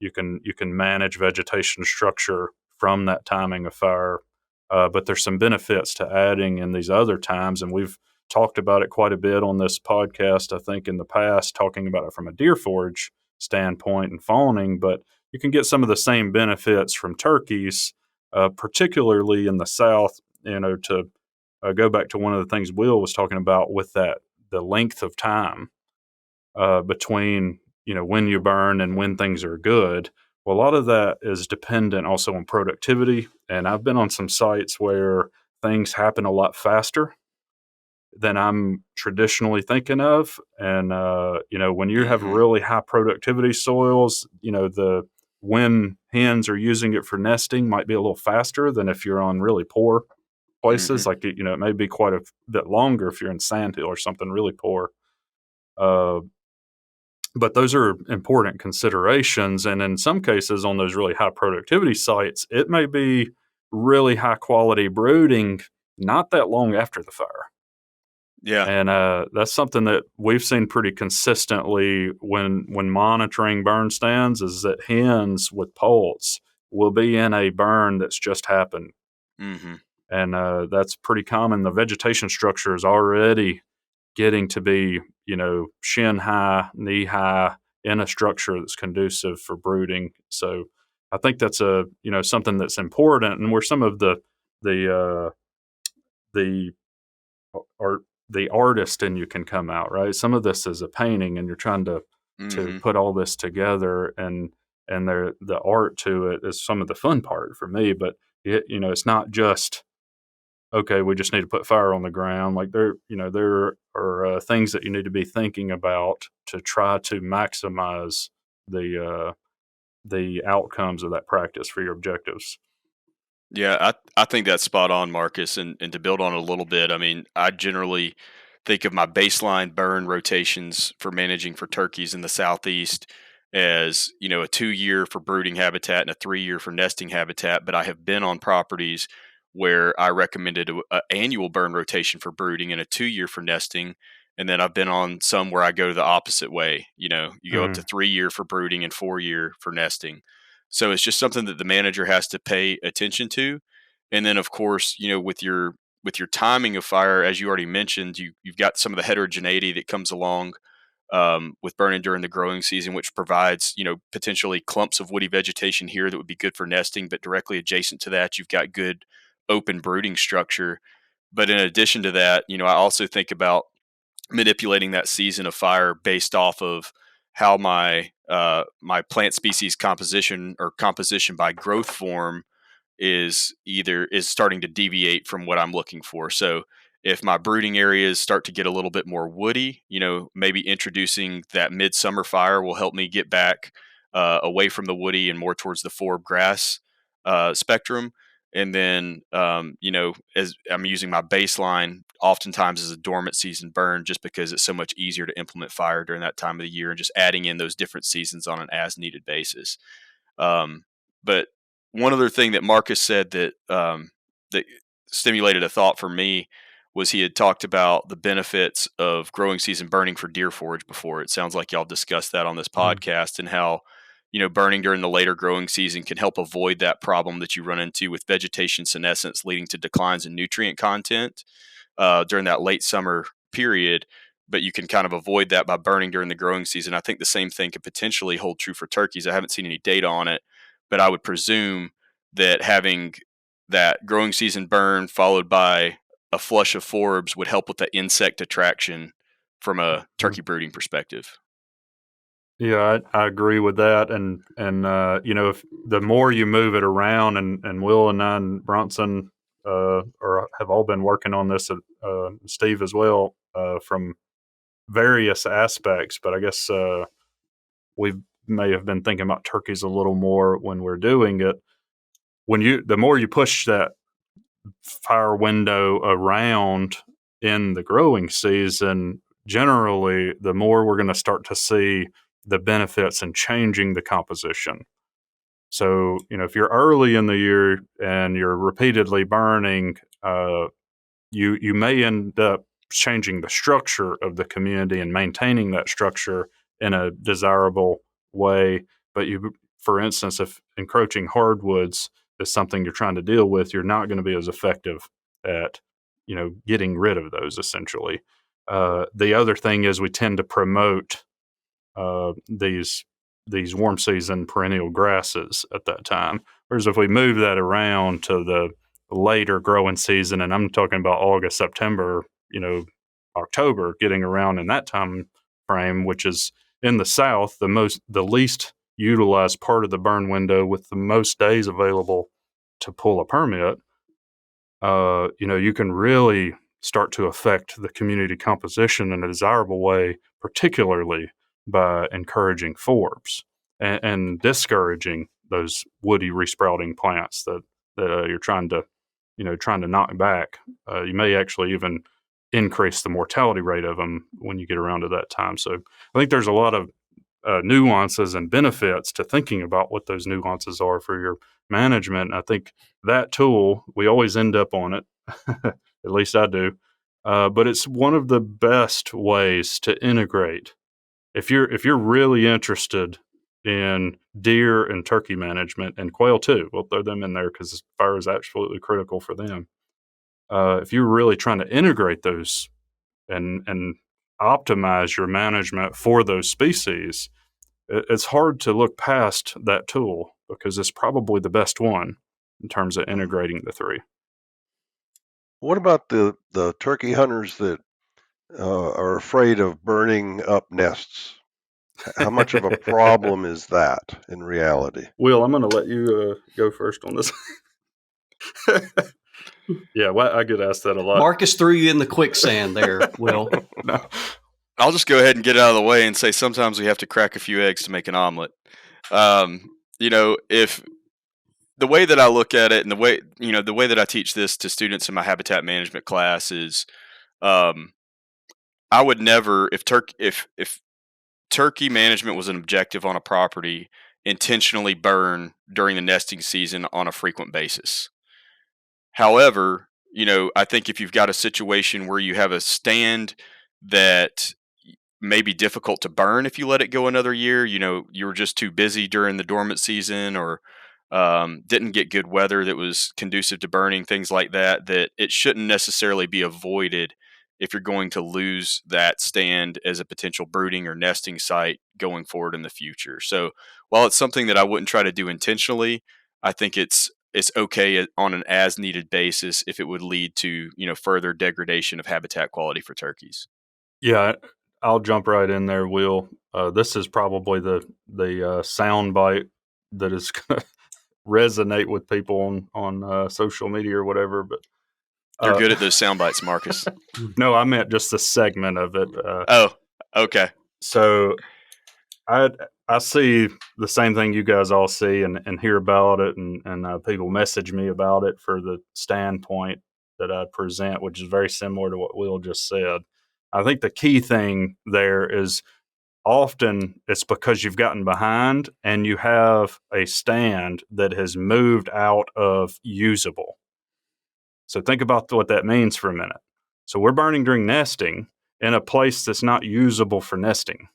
You can manage vegetation structure from that timing of fire, but there's some benefits to adding in these other times, and we've talked about it quite a bit on this podcast, I think, in the past, talking about it from a deer forage standpoint and fawning, but you can get some of the same benefits from turkeys, particularly in the South, to go back to one of the things Will was talking about with that, the length of time between when you burn and when things are good. Well, a lot of that is dependent also on productivity, and I've been on some sites where things happen a lot faster than I'm traditionally thinking of. And when you have really high productivity soils, when hens are using it for nesting might be a little faster than if you're on really poor places. Like it may be quite a bit longer if you're in sandhill or something really poor. But those are important considerations. And in some cases on those really high productivity sites, it may be really high quality brooding not that long after the fire. Yeah. And that's something that we've seen pretty consistently when monitoring burn stands, is that hens with poults will be in a burn that's just happened. And that's pretty common. The vegetation structure is already getting to be, shin high, knee high in a structure that's conducive for brooding. So I think that's something that's important, and where some of the artist in you can come out, right? Some of this is a painting, and you're trying to put all this together, and the art to it is some of the fun part for me. But it's not just, okay, we just need to put fire on the ground. Like there are things that you need to be thinking about to try to maximize the outcomes of that practice for your objectives. Yeah, I think that's spot on, Marcus. And to build on it a little bit, I mean, I generally think of my baseline burn rotations for managing for turkeys in the Southeast as, a 2-year for brooding habitat and a 3-year for nesting habitat. But I have been on properties where I recommended an annual burn rotation for brooding and a 2-year for nesting. And then I've been on some where I go the opposite way. You go up to 3-year for brooding and 4-year for nesting. So it's just something that the manager has to pay attention to. And then, of course, with your timing of fire, as you already mentioned, you've got some of the heterogeneity that comes along with burning during the growing season, which provides, potentially clumps of woody vegetation here that would be good for nesting. But directly adjacent to that, you've got good open brooding structure. But in addition to that, I also think about manipulating that season of fire based off of how my plant species composition by growth form is starting to deviate from what I'm looking for. So If my brooding areas start to get a little bit more woody, maybe introducing that midsummer fire will help me get back away from the woody and more towards the forb grass spectrum. And then, as I'm using my baseline, oftentimes as a dormant season burn, just because it's so much easier to implement fire during that time of the year, and just adding in those different seasons on an as needed basis. But one other thing that Marcus said that stimulated a thought for me was he had talked about the benefits of growing season burning for deer forage before. It sounds like y'all discussed that on this podcast, and how burning during the later growing season can help avoid that problem that you run into with vegetation senescence leading to declines in nutrient content during that late summer period. But you can kind of avoid that by burning during the growing season. I think the same thing could potentially hold true for turkeys. I haven't seen any data on it, but I would presume that having that growing season burn followed by a flush of forbs would help with the insect attraction from a turkey brooding perspective. Yeah, I agree with that, and if the more you move it around, and Will and I and Bronson have all been working on this, Steve as well, from various aspects. But I guess we may have been thinking about turkeys a little more when we're doing it. The more you push that fire window around in the growing season, generally, the more we're going to start to see the benefits in changing the composition. So, if you're early in the year and you're repeatedly burning, you may end up changing the structure of the community and maintaining that structure in a desirable way. But for instance, if encroaching hardwoods is something you're trying to deal with, you're not going to be as effective at, getting rid of those essentially. The other thing is we tend to promote these warm season perennial grasses at that time. Whereas if we move that around to the later growing season, and I'm talking about August, September, October, getting around in that time frame, which is in the South, the least utilized part of the burn window with the most days available to pull a permit, you can really start to affect the community composition in a desirable way, particularly by encouraging forbs and discouraging those woody resprouting plants that you're trying to knock back. You may actually even increase the mortality rate of them when you get around to that time. So I think there's a lot of nuances and benefits to thinking about what those nuances are for your management. And I think that tool, we always end up on it, at least I do, but it's one of the best ways to integrate. If you're really interested in deer and turkey management, and quail too, we'll throw them in there because fire is absolutely critical for them. If you're really trying to integrate those and optimize your management for those species, it's hard to look past that tool because it's probably the best one in terms of integrating the three. What about the turkey hunters that are afraid of burning up nests? How much of a problem is that in reality? Will, I'm going to let you go first on this. Yeah, well, I get asked that a lot. Marcus threw you in the quicksand there, Will. No. I'll just go ahead and get it out of the way and say sometimes we have to crack a few eggs to make an omelet. If the way that I look at it and the way that I teach this to students in my habitat management class is, I would never, if turkey management was an objective on a property, intentionally burn during the nesting season on a frequent basis. However, I think if you've got a situation where you have a stand that may be difficult to burn if you let it go another year, you were just too busy during the dormant season, or didn't get good weather that was conducive to burning, things like that, that it shouldn't necessarily be avoided if you're going to lose that stand as a potential brooding or nesting site going forward in the future. So while it's something that I wouldn't try to do intentionally, I think it's okay on an as needed basis if it would lead to, further degradation of habitat quality for turkeys. Yeah, I'll jump right in there, Will. This is probably the sound bite that is going to resonate with people on social media or whatever. But You're good at those sound bites, Marcus. No, I meant just a segment of it. Oh, okay. So I see the same thing you guys all see and hear about it, and people message me about it for the standpoint that I present, which is very similar to what Will just said. I think the key thing there is often it's because you've gotten behind and you have a stand that has moved out of usable. So think about what that means for a minute. So we're burning during nesting in a place that's not usable for nesting.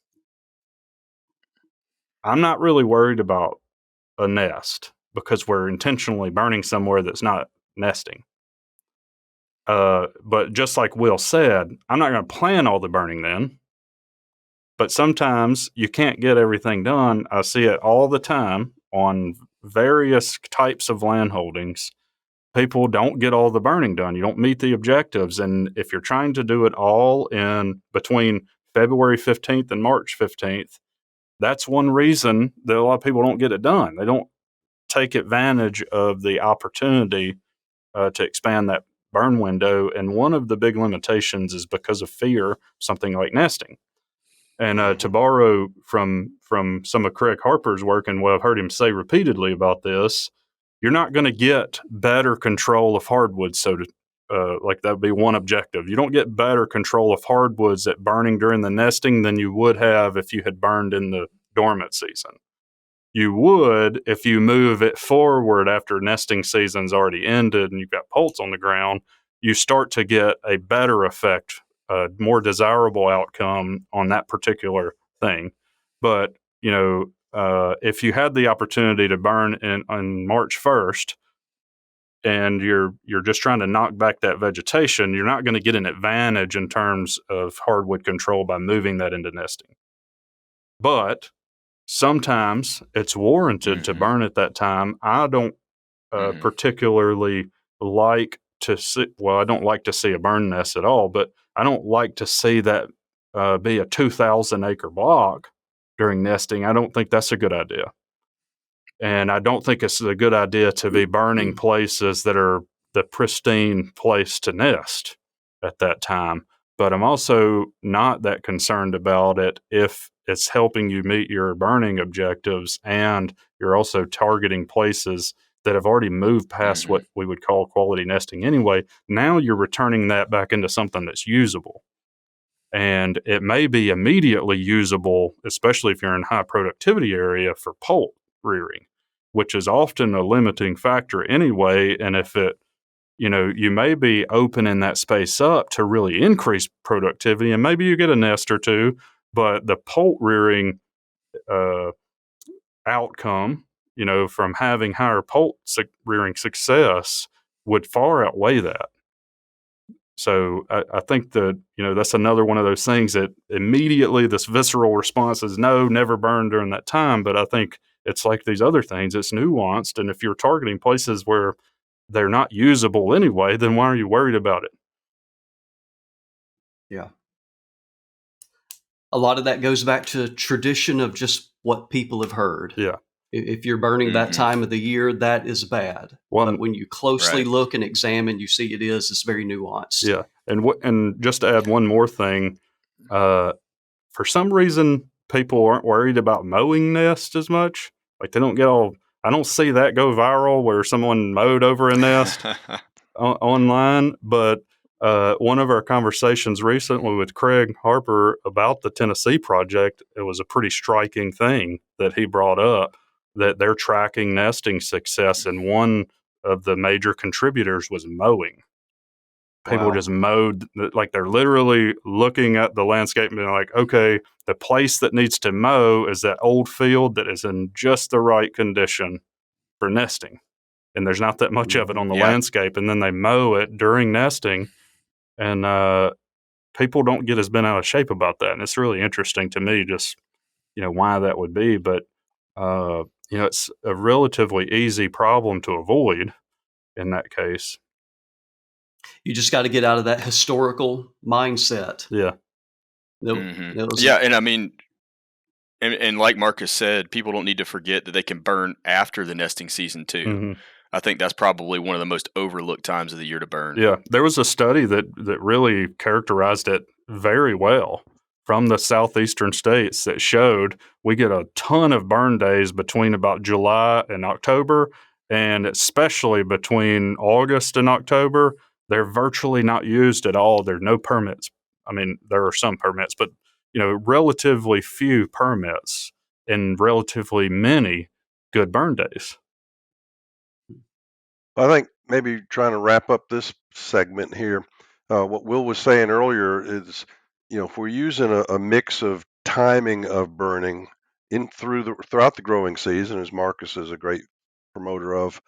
I'm not really worried about a nest because we're intentionally burning somewhere that's not nesting. But just like Will said, I'm not going to plan all the burning then. But sometimes you can't get everything done. I see it all the time on various types of land holdings. People don't get all the burning done. You don't meet the objectives. And if you're trying to do it all in between February 15th and March 15th, that's one reason that a lot of people don't get it done. They don't take advantage of the opportunity to expand that burn window. And one of the big limitations is because of fear, something like nesting. And to borrow from some of Craig Harper's work, and what I've heard him say repeatedly about this, you're not going to get better control of hardwoods. Like that would be one objective. You don't get better control of hardwoods at burning during the nesting than you would have if you had burned in the dormant season. You would if you move it forward after nesting season's already ended and you've got poults on the ground. You start to get a better effect, a more desirable outcome on that particular thing. But if you had the opportunity to burn on March 1st and you're just trying to knock back that vegetation, you're not going to get an advantage in terms of hardwood control by moving that into nesting. But sometimes it's warranted to burn at that time. I don't particularly like to see, I don't like to see a burn nest at all, but I don't like to see that be a 2,000 acre block during nesting. I don't think that's a good idea. And I don't think it's a good idea to be burning places that are the pristine place to nest at that time. But I'm also not that concerned about it if it's helping you meet your burning objectives and you're also targeting places that have already moved past what we would call quality nesting anyway. Now you're returning that back into something that's usable. And it may be immediately usable, especially if you're in a high productivity area for poult rearing, which is often a limiting factor anyway. And if you may be opening that space up to really increase productivity, and maybe you get a nest or two, but the poult rearing outcome, from having higher poult rearing success would far outweigh that. So I think that, that's another one of those things that immediately this visceral response is no, never burn during that time. But I think it's like these other things, it's nuanced. And if you're targeting places where they're not usable anyway, then why are you worried about it? Yeah. A lot of that goes back to tradition of just what people have heard. Yeah. If you're burning that time of the year, that is bad. But when you closely look and examine, you see it's very nuanced. Yeah. And just to add one more thing, for some reason, people aren't worried about mowing nests as much. Like I don't see that go viral where someone mowed over a nest online. But one of our conversations recently with Craig Harper about the Tennessee project, it was a pretty striking thing that he brought up, that they're tracking nesting success, and one of the major contributors was mowing. People just mowed, like they're literally looking at the landscape and being like, okay, the place that needs to mow is that old field that is in just the right condition for nesting. And there's not that much of it on the landscape. And then they mow it during nesting, and people don't get as bent out of shape about that. And it's really interesting to me just, why that would be. But, it's a relatively easy problem to avoid in that case. You just got to get out of that historical mindset. Yeah. Yeah. And I mean, and like Marcus said, people don't need to forget that they can burn after the nesting season too. I think that's probably one of the most overlooked times of the year to burn. Yeah, there was a study that really characterized it very well from the southeastern states that showed we get a ton of burn days between about July and October, and especially between August and October. They're virtually not used at all. There are no permits. I mean, there are some permits, but relatively few permits and relatively many good burn days. I think maybe trying to wrap up this segment here, what Will was saying earlier is, if we're using a mix of timing of burning throughout the growing season, as Marcus is a great promoter of,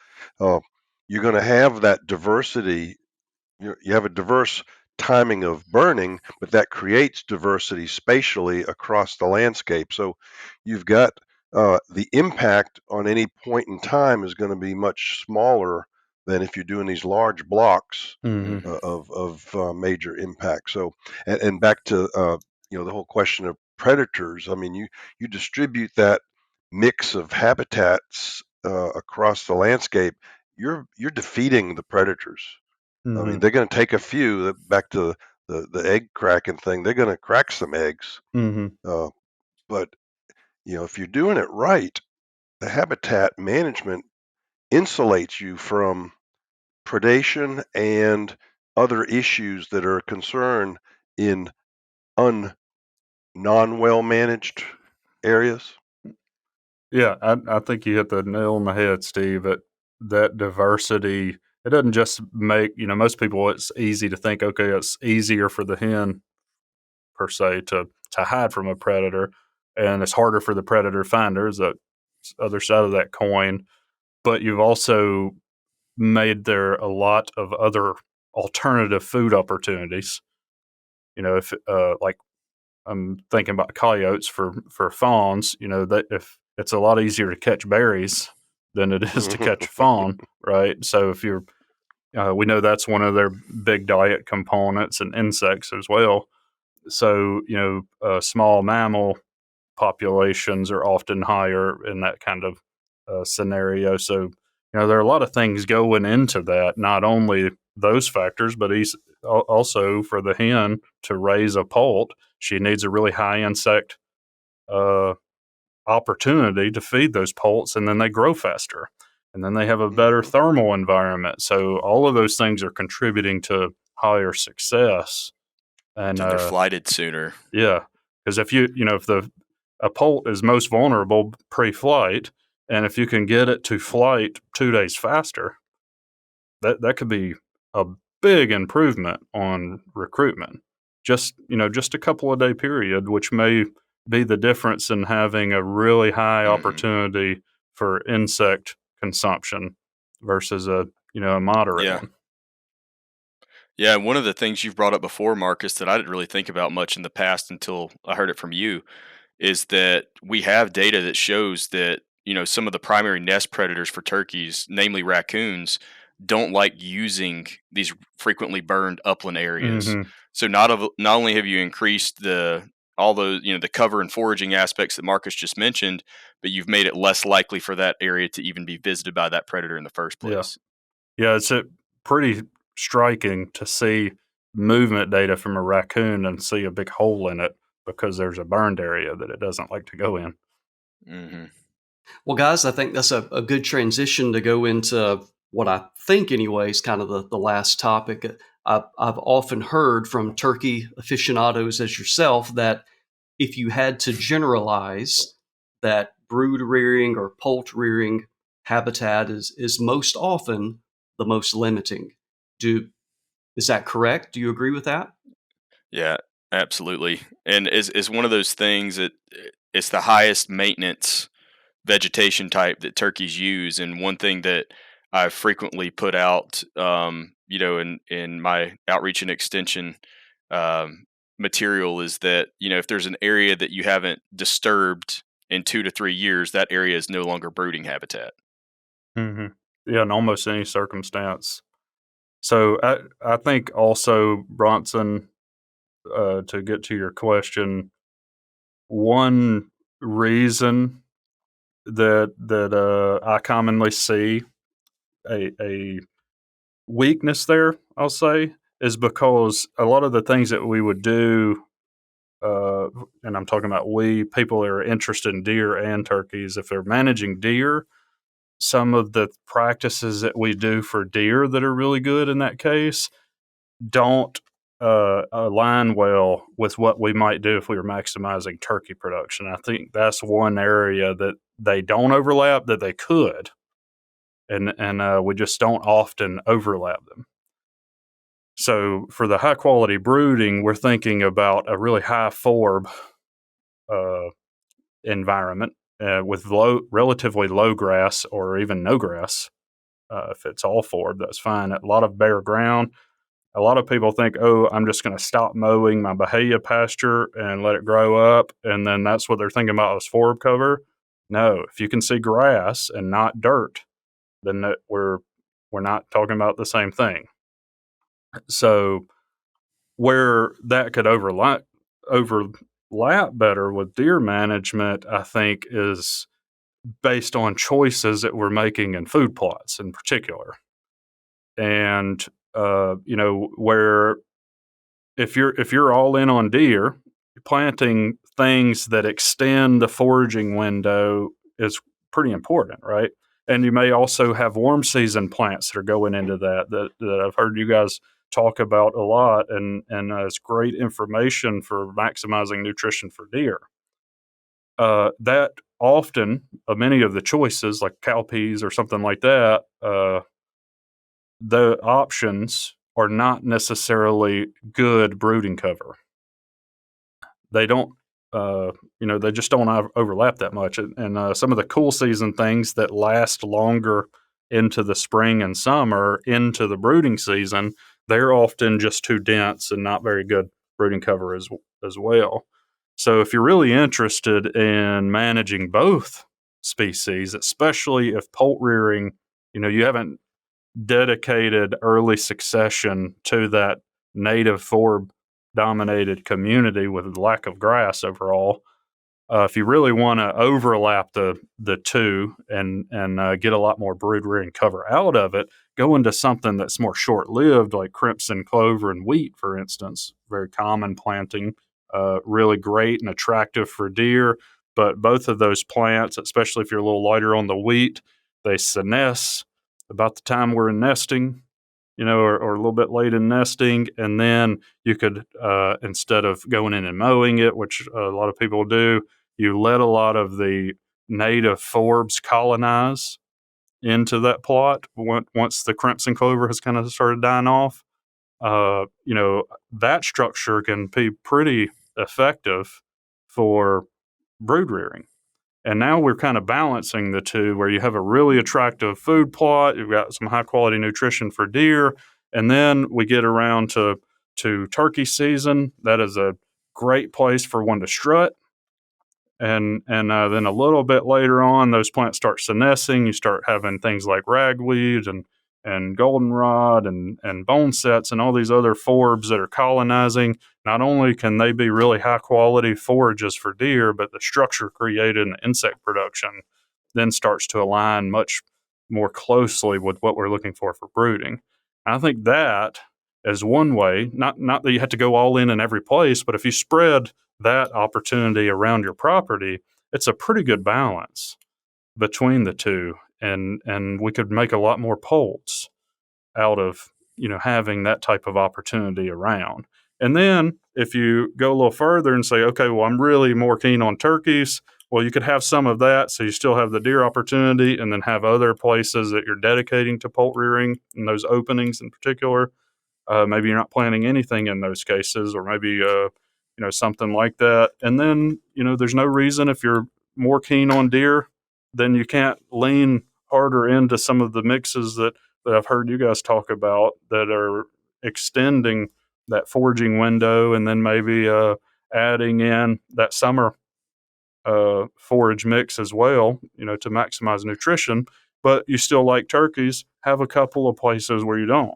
you're going to have that diversity. You have a diverse timing of burning, but that creates diversity spatially across the landscape. So you've got the impact on any point in time is going to be much smaller than if you're doing these large blocks Mm-hmm. of major impact. So, and back to the whole question of predators. I mean, you distribute that mix of habitats across the landscape. You're defeating the predators. I mean, they're going to take a few. Back to the egg cracking thing. They're going to crack some eggs. Mm-hmm. But if you're doing it right, the habitat management insulates you from predation and other issues that are a concern in non-well managed areas. Yeah, I think you hit the nail on the head, Steve. That diversity, it doesn't just make, most people, it's easy to think, okay, it's easier for the hen, per se, to hide from a predator, and it's harder for the predator finders, the other side of that coin. But you've also made there a lot of other alternative food opportunities. If like I'm thinking about coyotes for fawns. That if it's a lot easier to catch berries than it is to catch a fawn, right? So if you're, we know that's one of their big diet components, and insects as well. So small mammal populations are often higher in that kind of scenario. So there are a lot of things going into that. Not only those factors, but also for the hen to raise a poult, she needs a really high insect opportunity to feed those poults, and then they grow faster, and then they have a better thermal environment. So all of those things are contributing to higher success. And they're flighted sooner. Yeah, because if if a poult is most vulnerable pre-flight, and if you can get it to flight 2 days faster, that could be a big improvement on recruitment. Just a couple of day period, which may be the difference in having a really high opportunity for insect consumption versus a moderate one. Yeah, one of the things you've brought up before, Marcus, that I didn't really think about much in the past until I heard it from you, is that we have data that shows that some of the primary nest predators for turkeys, namely raccoons, don't like using these frequently burned upland areas. Mm-hmm. So not only have you increased all those the cover and foraging aspects that Marcus just mentioned, but you've made it less likely for that area to even be visited by that predator in the first place. Yeah, it's pretty striking to see movement data from a raccoon and see a big hole in it because there's a burned area that it doesn't like to go in. Mm-hmm. Well, guys, I think that's a good transition to go into what I think, anyway, is kind of the last topic. I've often heard from turkey aficionados as yourself that if you had to generalize, that brood rearing or poult rearing habitat is most often the most limiting. Is that correct? Do you agree with that? Yeah, absolutely. And it's one of those things that it's the highest maintenance vegetation type that turkeys use. And one thing that I've frequently put out, in my outreach and extension material is that, if there's an area that you haven't disturbed in 2 to 3 years, that area is no longer brooding habitat. Mm-hmm. Yeah, in almost any circumstance. So I think also, Bronson, to get to your question, one reason that I commonly see a weakness there, I'll say, is because a lot of the things that we would do, and I'm talking about people that are interested in deer and turkeys, if they're managing deer, some of the practices that we do for deer that are really good in that case don't align well with what we might do if we were maximizing turkey production. I think that's one area that they don't overlap that they could, and we just don't often overlap them. So for the high quality brooding, we're thinking about a really high forb environment with relatively low grass or even no grass. If it's all forb, that's fine. A lot of bare ground. A lot of people think, oh, I'm just going to stop mowing my Bahia pasture and let it grow up, and then that's what they're thinking about as forb cover. No, if you can see grass and not dirt, then we're not talking about the same thing. So where that could overlap better with deer management, I think, is based on choices that we're making in food plots in particular. And where if you're all in on deer, planting things that extend the foraging window is pretty important, right? And you may also have warm season plants that are going into that I've heard you guys talk about a lot, and it's great information for maximizing nutrition for deer. That often, many of the choices, like cowpeas or something like that, the options are not necessarily good brooding cover. They don't, they just don't overlap that much. And some of the cool season things that last longer into the spring and summer, into the brooding season, they're often just too dense and not very good brooding cover as well. So if you're really interested in managing both species, especially if poult rearing, you haven't dedicated early succession to that native forb dominated community with lack of grass overall. If you really want to overlap the two and get a lot more brood rearing cover out of it, go into something that's more short lived, like crimson clover and wheat, for instance. Very common planting, really great and attractive for deer. But both of those plants, especially if you're a little lighter on the wheat, they senesce about the time we're in nesting, or a little bit late in nesting. And then you could, instead of going in and mowing it, which a lot of people do, you let a lot of the native forbs colonize into that plot once the crimson clover has kind of started dying off. That structure can be pretty effective for brood rearing. And now we're kind of balancing the two, where you have a really attractive food plot, you've got some high quality nutrition for deer, and then we get around to turkey season. That is a great place for one to strut. And then a little bit later on, those plants start senescing. You start having things like ragweed and goldenrod and bone sets and all these other forbs that are colonizing. Not only can they be really high quality forages for deer, but the structure created in the insect production then starts to align much more closely with what we're looking for brooding. I think that is one way, not that you have to go all in every place, but if you spread that opportunity around your property, it's a pretty good balance between the two. And we could make a lot more poults out of, having that type of opportunity around. And then if you go a little further and say, okay, well, I'm really more keen on turkeys, well, you could have some of that, so you still have the deer opportunity, and then have other places that you're dedicating to poult rearing in those openings in particular. Maybe you're not planning anything in those cases, or maybe something like that. And then there's no reason, if you're more keen on deer, then you can't lean harder into some of the mixes that I've heard you guys talk about that are extending that foraging window, and then maybe adding in that summer forage mix as well, to maximize nutrition. But you still like turkeys, have a couple of places where you don't.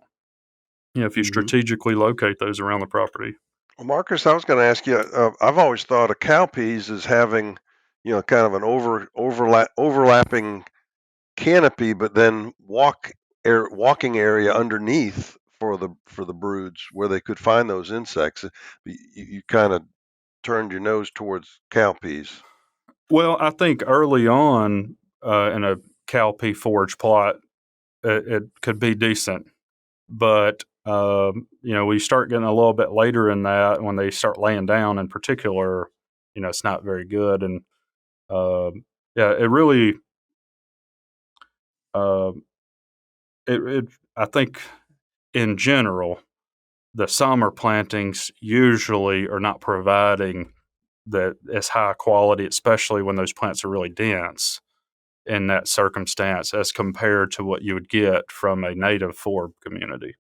If you strategically locate those around the property. Well, Marcus, I was going to ask you. I've always thought of cowpeas as having, kind of an overlapping canopy, but then walk walking area underneath for the broods where they could find those insects. You kind of turned your nose towards cowpeas. Well, I think early on in a cowpea forage plot, it could be decent. But, we start getting a little bit later in that when they start laying down in particular, it's not very good. And, it really, uh, I think in general, the summer plantings usually are not providing that as high quality, especially when those plants are really dense in that circumstance as compared to what you would get from a native forb community.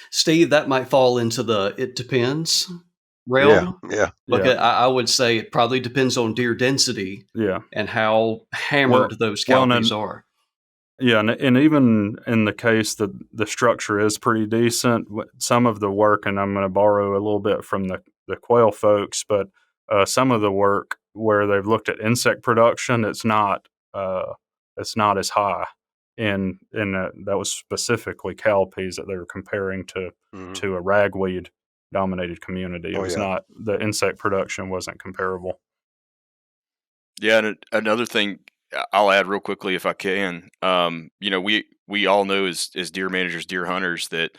Steve, that might fall into the it depends Yeah, realm. yeah. Because I would say it probably depends on deer density and how hammered those cowpeas are. Yeah, and even in the case that the structure is pretty decent, some of the work, and I'm going to borrow a little bit from the quail folks, but some of the work where they've looked at insect production, it's not as high. And that was specifically cowpeas that they were comparing to a ragweed dominated community. It was not, the insect production wasn't comparable. Yeah, and another thing I'll add real quickly if I can. We all know as deer managers, deer hunters, that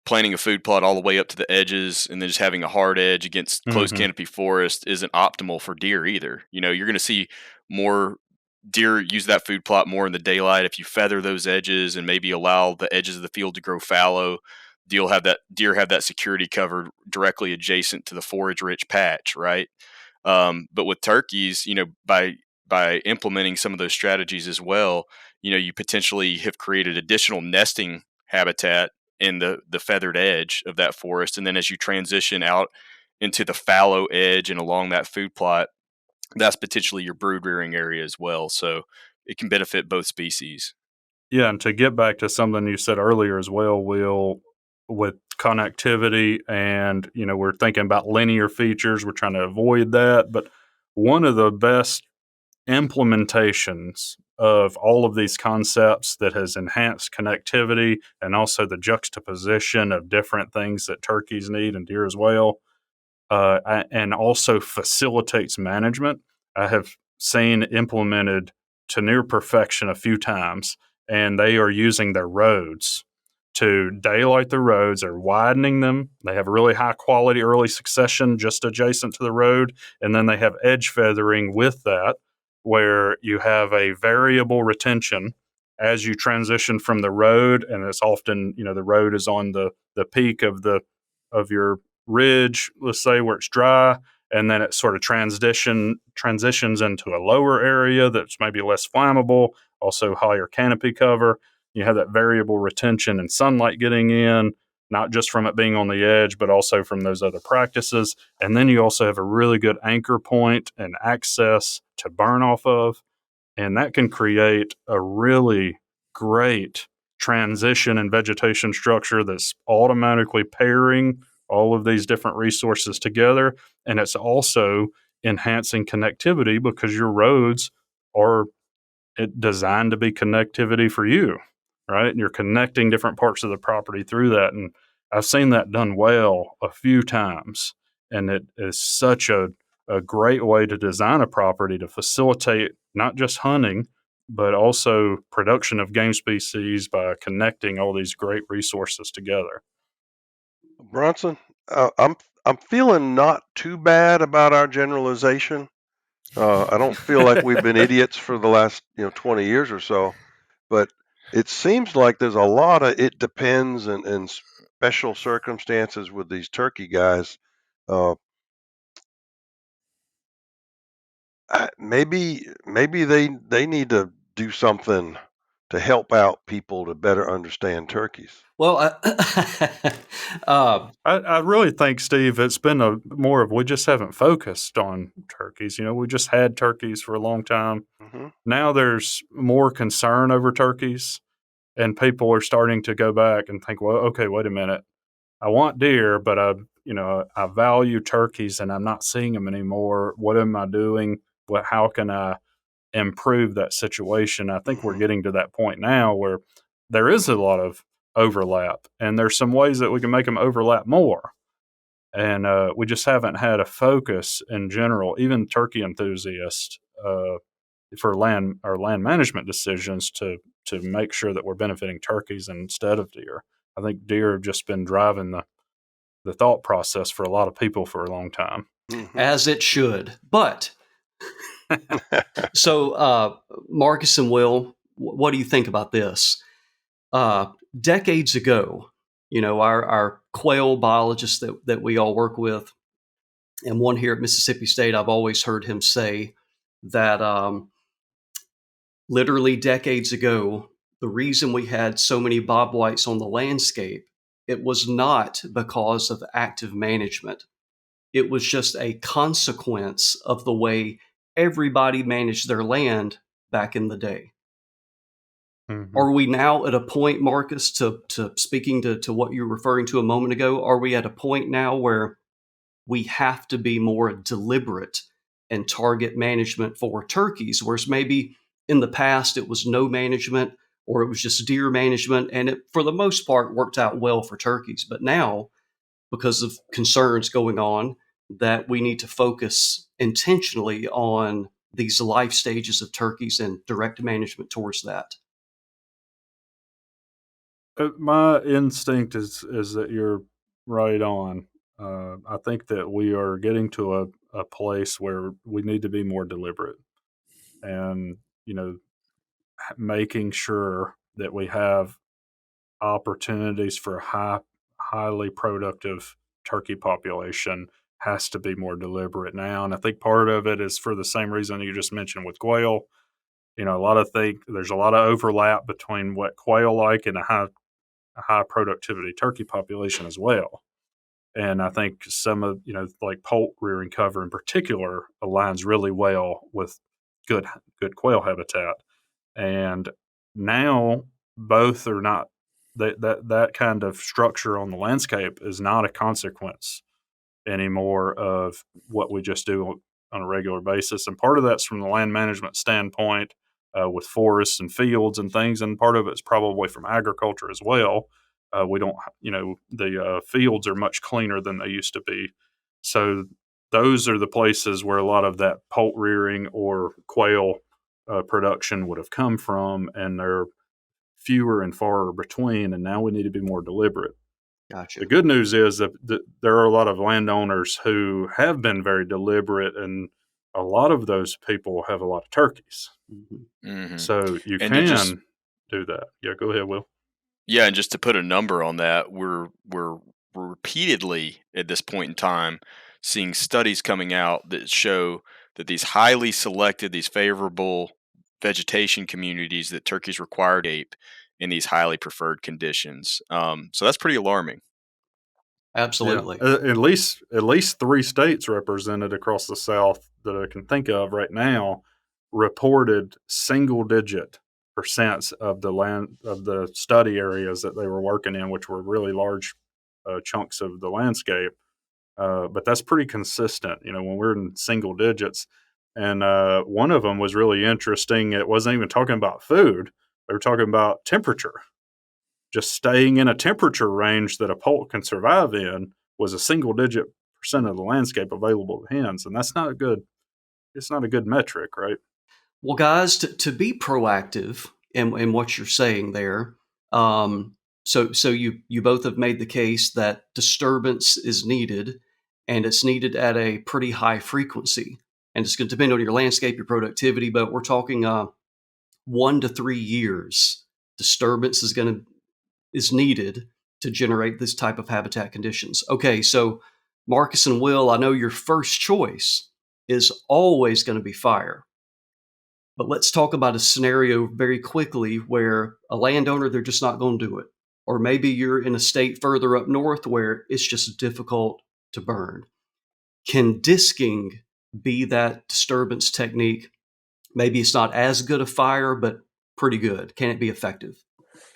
planting a food plot all the way up to the edges and then just having a hard edge against closed canopy forest isn't optimal for deer either. You're going to see more deer use that food plot more in the daylight if you feather those edges and maybe allow the edges of the field to grow fallow. Deer have that security covered directly adjacent to the forage rich patch, right? But with turkeys, by implementing some of those strategies as well, you potentially have created additional nesting habitat in the feathered edge of that forest. And then as you transition out into the fallow edge and along that food plot, that's potentially your brood rearing area as well. So it can benefit both species. Yeah, and to get back to something you said earlier as well, Will, with connectivity and, we're thinking about linear features, we're trying to avoid that. But one of the best implementations of all of these concepts that has enhanced connectivity and also the juxtaposition of different things that turkeys need and deer as well, and also facilitates management. I have seen implemented to near perfection a few times, and they are using their roads to daylight the roads. They're widening them. They have a really high quality early succession just adjacent to the road, and then they have edge feathering with that, where you have a variable retention as you transition from the road, and it's often, the road is on the peak of your ridge, let's say, where it's dry, and then it sort of transitions into a lower area that's maybe less flammable, also higher canopy cover. You have that variable retention and sunlight getting in, not just from it being on the edge, but also from those other practices. And then you also have a really good anchor point and access to burn off of. And that can create a really great transition and vegetation structure that's automatically pairing all of these different resources together. And it's also enhancing connectivity because your roads are designed to be connectivity for you, right? And you're connecting different parts of the property through that. And I've seen that done well a few times. And it is such a great way to design a property to facilitate not just hunting, but also production of game species by connecting all these great resources together. Bronson, I'm feeling not too bad about our generalization. I don't feel like we've been idiots for the last 20 years or so, but it seems like there's a lot of it depends and special circumstances with these turkey guys. Maybe they need to do something to help out people to better understand turkeys. Well, I really think, Steve, it's been more of we just haven't focused on turkeys. We just had turkeys for a long time. Mm-hmm. Now there's more concern over turkeys, and people are starting to go back and think, well, okay, wait a minute. I want deer, but I value turkeys, and I'm not seeing them anymore. What am I doing? How can I improve that situation. I think we're getting to that point now where there is a lot of overlap, and there's some ways that we can make them overlap more. And we just haven't had a focus in general, even turkey enthusiasts, for land management decisions to make sure that we're benefiting turkeys instead of deer. I think deer have just been driving the thought process for a lot of people for a long time. As it should. But so Marcus and Will, what do you think about this? Decades ago, our quail biologists that we all work with, and one here at Mississippi State, I've always heard him say that literally decades ago, the reason we had so many bobwhites on the landscape, it was not because of active management. It was just a consequence of the way everybody managed their land back in the day. Mm-hmm. Are we now at a point, Marcus, to speaking to what you were referring to a moment ago, are we at a point now where we have to be more deliberate and target management for turkeys, whereas maybe in the past it was no management or it was just deer management, and it, for the most part, worked out well for turkeys. But now, because of concerns going on, that we need to focus intentionally on these life stages of turkeys and direct management towards that. My instinct is that you're right on. I think that we are getting to a place where we need to be more deliberate, and making sure that we have opportunities for highly productive turkey population has to be more deliberate now. And I think part of it is for the same reason you just mentioned with quail. There's a lot of overlap between what quail like and a high productivity turkey population as well. And I think some of, like poult rearing cover in particular aligns really well with good quail habitat. And now both are not, that kind of structure on the landscape is not a consequence anymore of what we just do on a regular basis. And part of that's from the land management standpoint, with forests and fields and things. And part of it's probably from agriculture as well. We don't, the fields are much cleaner than they used to be. So those are the places where a lot of that poult rearing or quail production would have come from, and they're fewer and far between. And now we need to be more deliberate. Gotcha. The good news is that there are a lot of landowners who have been very deliberate, and a lot of those people have a lot of turkeys. Mm-hmm. Mm-hmm. So you And can do that. Yeah, go ahead, Will. Yeah, and just to put a number on that, we're repeatedly at this point in time seeing studies coming out that show that these highly selected, these favorable vegetation communities that turkeys require to ape in these highly preferred conditions. So that's pretty alarming. Absolutely. Yeah. At least 3 states represented across the South that I can think of right now reported single-digit percents of the land of the study areas that they were working in, which were really large chunks of the landscape. But that's pretty consistent, when we're in single digits. And one of them was really interesting. It wasn't even talking about food. They were talking about temperature. Just staying in a temperature range that a poult can survive in was a single-digit percent of the landscape available to hens. And it's not a good metric, right? Well, guys, to be proactive in what you're saying there, so you both have made the case that disturbance is needed, and it's needed at a pretty high frequency. And it's going to depend on your landscape, your productivity, but we're talking 1 to 3 years. Disturbance is needed to generate this type of habitat conditions. Okay, so Marcus and Will, I know your first choice is always going to be fire. But let's talk about a scenario very quickly where a landowner, they're just not going to do it. Or maybe you're in a state further up north where it's just difficult to burn. Can disking be that disturbance technique? Maybe it's not as good a fire, but pretty good. Can it be effective?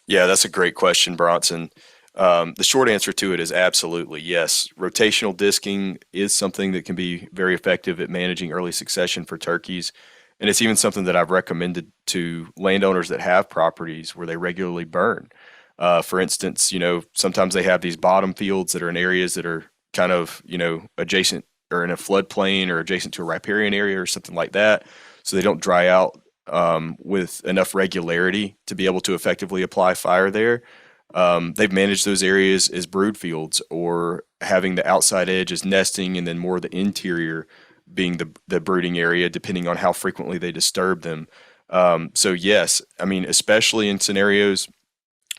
Yeah, that's a great question, Bronson. The short answer to it is absolutely yes. Rotational disking is something that can be very effective at managing early succession for turkeys. And it's even something that I've recommended to landowners that have properties where they regularly burn. For instance, sometimes they have these bottom fields that are in areas that are kind of, adjacent or in a floodplain or adjacent to a riparian area or something like that. So they don't dry out with enough regularity to be able to effectively apply fire there. They've managed those areas as brood fields, or having the outside edge as nesting and then more of the interior being the brooding area, depending on how frequently they disturb them. So yes, I mean, especially in scenarios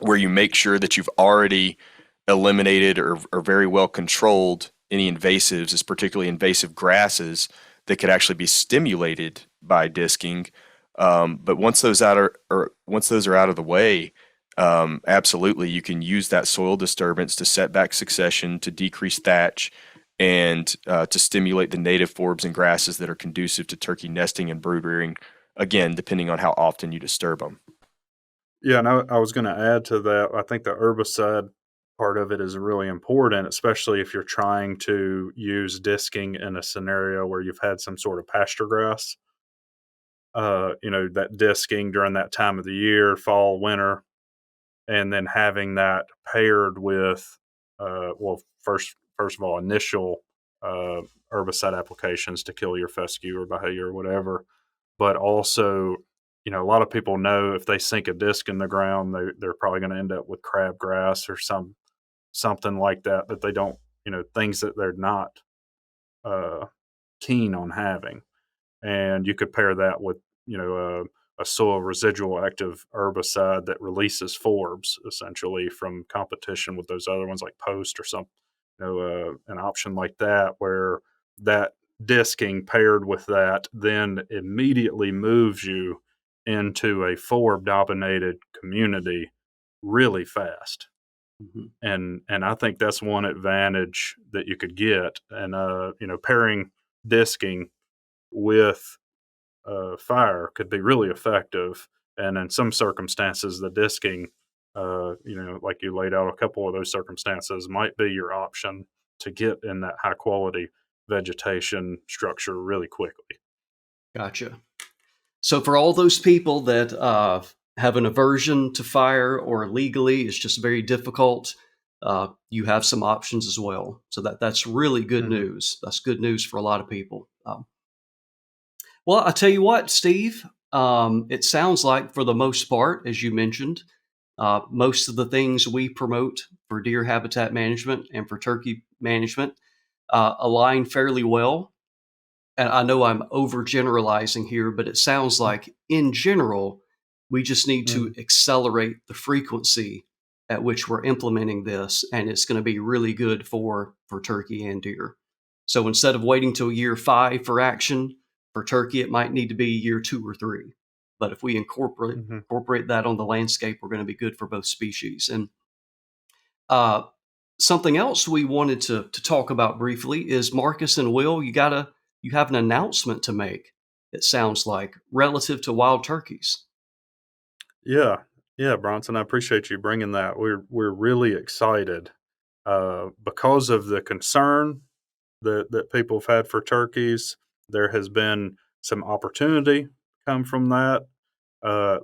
where you make sure that you've already eliminated or very well controlled any invasives, particularly invasive grasses that could actually be stimulated by disking. But once those are out of the way, absolutely, you can use that soil disturbance to set back succession, to decrease thatch, and to stimulate the native forbs and grasses that are conducive to turkey nesting and brood rearing, again, depending on how often you disturb them. Yeah, and I was going to add to that. I think the herbicide part of it is really important, especially if you're trying to use disking in a scenario where you've had some sort of pasture grass. That disking during that time of the year, fall, winter, and then having that paired with, first of all, initial herbicide applications to kill your fescue or behaya or whatever, but also, a lot of people know if they sink a disc in the ground, they're probably going to end up with crabgrass or something like that they don't, things that they're not keen on having. And you could pair that with, a soil residual active herbicide that releases forbs essentially from competition with those other ones like post or some, an option like that, where that disking paired with that then immediately moves you into a forb dominated community really fast. And I think that's one advantage that you could get. And pairing disking with fire could be really effective. And in some circumstances, the disking, like you laid out, a couple of those circumstances might be your option to get in that high quality vegetation structure really quickly. Gotcha. So for all those people that have an aversion to fire, or legally it's just very difficult, you have some options as well. So that's really good news. That's good news for a lot of people. Well, I tell you what, Steve, it sounds like for the most part, as you mentioned, most of the things we promote for deer habitat management and for turkey management align fairly well. And I know I'm overgeneralizing here, but it sounds like in general, we just need to accelerate the frequency at which we're implementing this, and it's going to be really good for turkey and deer. So instead of waiting till year 5 for action, for turkey, it might need to be year 2 or 3. But if we incorporate that on the landscape, we're going to be good for both species. And something else we wanted to talk about briefly is Marcus and Will, you have an announcement to make, it sounds like, relative to wild turkeys. Yeah, Bronson, I appreciate you bringing that. We're really excited because of the concern that people have had for turkeys. There has been some opportunity come from that,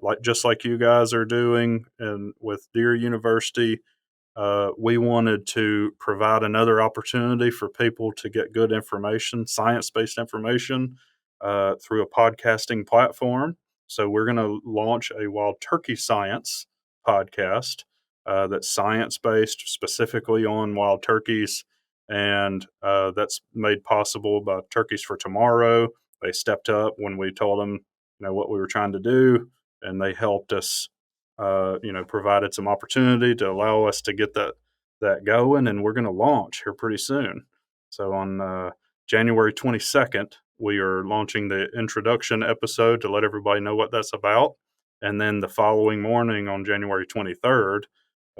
like you guys are doing, and with Deer University. We wanted to provide another opportunity for people to get good information, science-based information, through a podcasting platform. So we're going to launch a Wild Turkey Science podcast that's science-based, specifically on wild turkeys, and that's made possible by Turkeys for Tomorrow. They stepped up when we told them, what we were trying to do, and they helped us, provided some opportunity to allow us to get that going, and we're going to launch here pretty soon. So on January 22nd, we are launching the introduction episode to let everybody know what that's about. And then the following morning on January 23rd,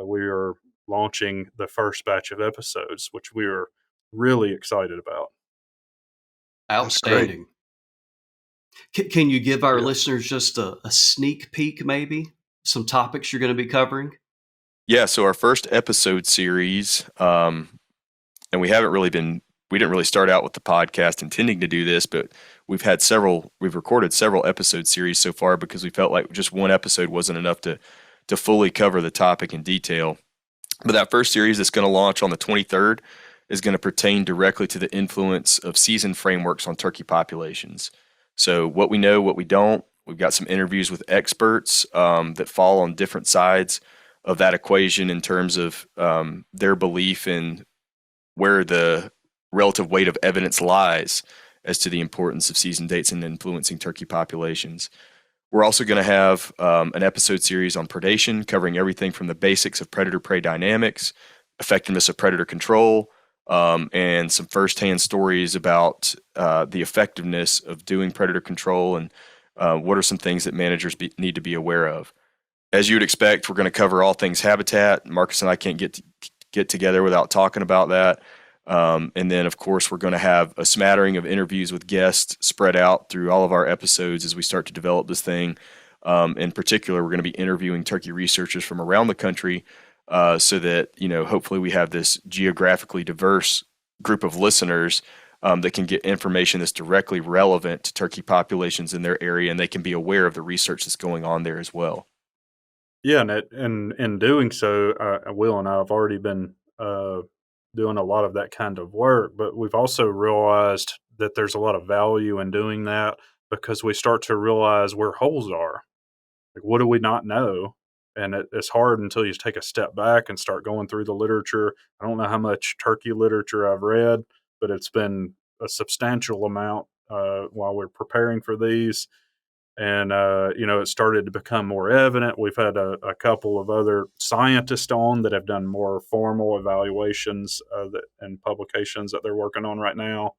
we are launching the first batch of episodes, which we are really excited about. Outstanding. Can you give our listeners just a sneak peek, maybe? Some topics you're going to be covering? Yeah, so our first episode series, and we haven't we didn't really start out with the podcast intending to do this, but we've recorded several episode series so far because we felt like just one episode wasn't enough to fully cover the topic in detail. But that first series that's going to launch on the 23rd is going to pertain directly to the influence of season frameworks on turkey populations. So what we know, what we don't. We've got some interviews with experts that fall on different sides of that equation in terms of their belief in where the relative weight of evidence lies as to the importance of season dates in influencing turkey populations. We're also going to have an episode series on predation, covering everything from the basics of predator-prey dynamics, effectiveness of predator control, and some firsthand stories about the effectiveness of doing predator control and what are some things that managers need to be aware of. As you would expect, we're going to cover all things habitat. Marcus and I can't get together without talking about that. And then, of course, we're going to have a smattering of interviews with guests spread out through all of our episodes as we start to develop this thing. In particular, we're going to be interviewing turkey researchers from around the country so that, hopefully we have this geographically diverse group of listeners that can get information that's directly relevant to turkey populations in their area, and they can be aware of the research that's going on there as well. Yeah, and in doing so, Will and I have already been doing a lot of that kind of work, but we've also realized that there's a lot of value in doing that because we start to realize where holes are. Like, what do we not know? And it's hard until you take a step back and start going through the literature. I don't know how much turkey literature I've read, but it's been a substantial amount while we're preparing for these. And, it started to become more evident. We've had a couple of other scientists on that have done more formal evaluations and publications that they're working on right now.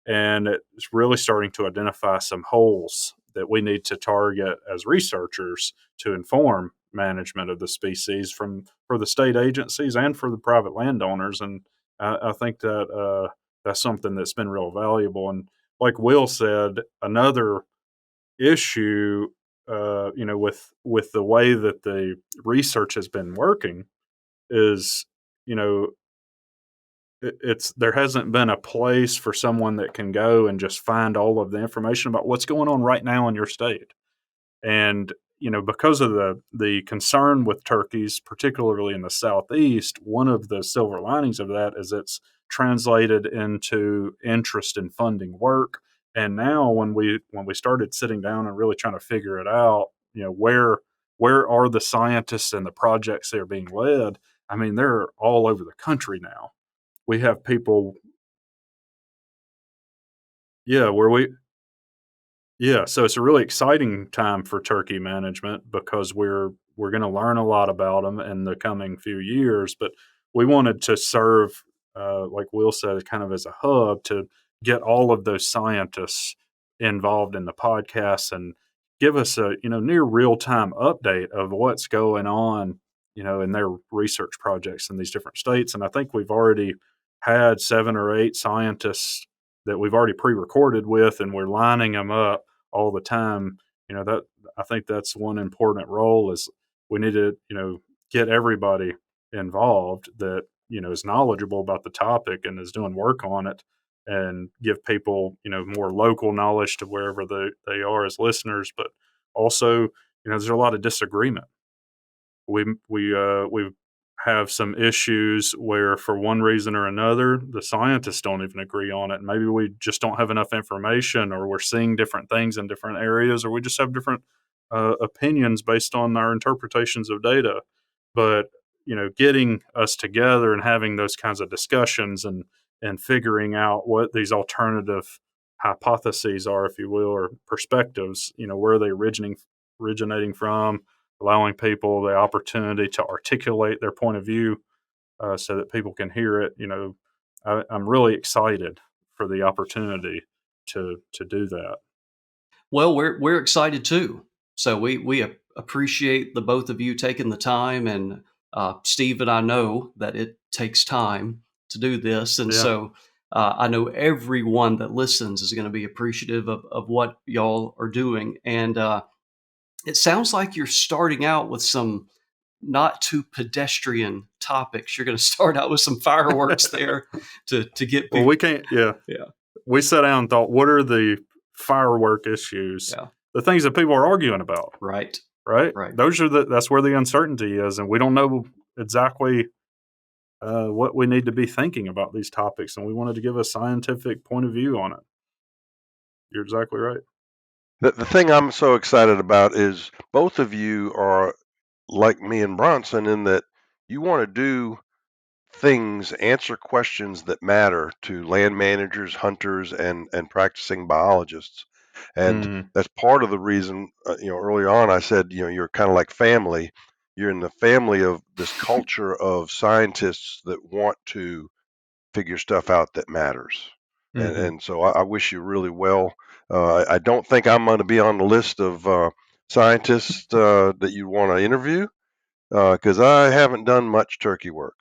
And it's really starting to identify some holes that we need to target as researchers to inform management of the species for the state agencies and for the private landowners. And I think that that's something that's been real valuable. And like Will said, another issue, with the way that the research has been working is, it's there hasn't been a place for someone that can go and just find all of the information about what's going on right now in your state. And, because of the concern with turkeys, particularly in the Southeast, one of the silver linings of that is it's translated into interest in funding work. And now when we started sitting down and really trying to figure it out, where are the scientists and the projects that are being led? I mean, they're all over the country now. We have people, yeah, so it's a really exciting time for turkey management because we're going to learn a lot about them in the coming few years. But we wanted to serve, like Will said, kind of as a hub to get all of those scientists involved in the podcast and give us a near real time update of what's going on, in their research projects in these different states. And I think we've already had 7 or 8 scientists that we've already pre-recorded with, and we're lining them up all the time. That I think that's one important role is we need to, get everybody involved that, is knowledgeable about the topic and is doing work on it, and give people, more local knowledge to wherever they are as listeners. But also, there's a lot of disagreement. We have some issues where for one reason or another, the scientists don't even agree on it. Maybe we just don't have enough information, or we're seeing different things in different areas, or we just have different opinions based on our interpretations of data. But, getting us together and having those kinds of discussions and figuring out what these alternative hypotheses are, if you will, or perspectives, where are they originating from, allowing people the opportunity to articulate their point of view so that people can hear it. I'm really excited for the opportunity to do that. Well, we're excited too. So we appreciate the both of you taking the time, and Steve and I know that it takes time to do this, and so I know everyone that listens is going to be appreciative of what y'all are doing. And it sounds like you're starting out with some not too pedestrian topics. You're going to start out with some fireworks there to get people. Well, we can't. Yeah. We sat down and thought, what are the firework issues? Yeah. The things that people are arguing about. Right. That's where the uncertainty is, and we don't know exactly what we need to be thinking about these topics, and we wanted to give a scientific point of view on it. You're exactly right. The thing I'm so excited about is both of you are like me and Bronson in that you want to do things, answer questions that matter to land managers, hunters, and practicing biologists. And that's part of the reason, earlier on I said, you're kind of like family. You're in the family of this culture of scientists that want to figure stuff out that matters. And so I wish you really well. I don't think I'm going to be on the list of scientists that you want to interview because I haven't done much turkey work.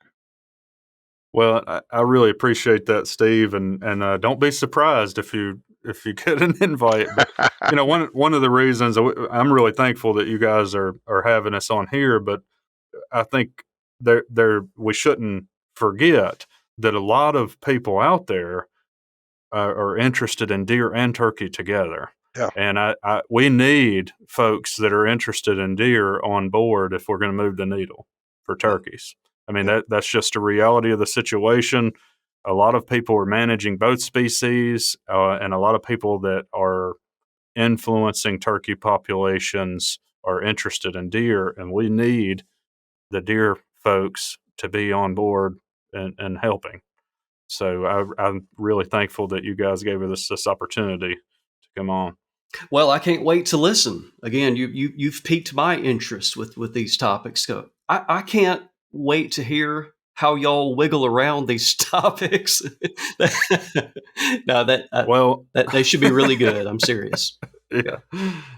Well, I really appreciate that, Steve, and don't be surprised if you get an invite. But one of the reasons I'm really thankful that you guys are having us on here, but I think we shouldn't forget that a lot of people out there are interested in deer and turkey together. Yeah. And we need folks that are interested in deer on board if we're going to move the needle for turkeys. I mean, that's just a reality of the situation. A lot of people are managing both species, and a lot of people that are influencing turkey populations are interested in deer, and we need the deer folks to be on board and helping. So I'm really thankful that you guys gave us this opportunity to come on. Well, I can't wait to listen. Again, you've piqued my interest with these topics. I can't wait to hear how y'all wiggle around these topics. No, that they should be really good. I'm serious. Yeah.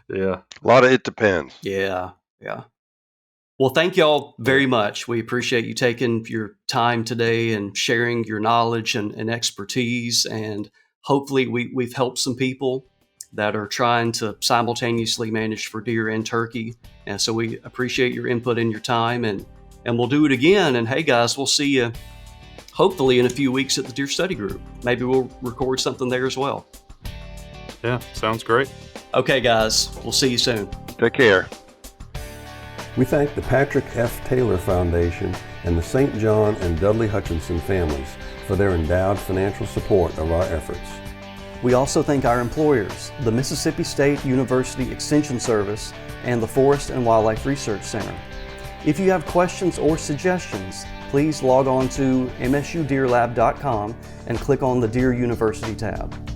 A lot of it depends. Yeah. Well, thank y'all very much. We appreciate you taking your time today and sharing your knowledge and expertise. And hopefully we've helped some people that are trying to simultaneously manage for deer and turkey. And so we appreciate your input and your time, and we'll do it again. And hey guys, we'll see you hopefully in a few weeks at the Deer Study Group. Maybe we'll record something there as well. Yeah, sounds great. Okay guys, we'll see you soon. Take care. We thank the Patrick F. Taylor Foundation and the St. John and Dudley Hutchinson families for their endowed financial support of our efforts. We also thank our employers, the Mississippi State University Extension Service and the Forest and Wildlife Research Center. If you have questions or suggestions, please log on to msudeerlab.com and click on the Deer University tab.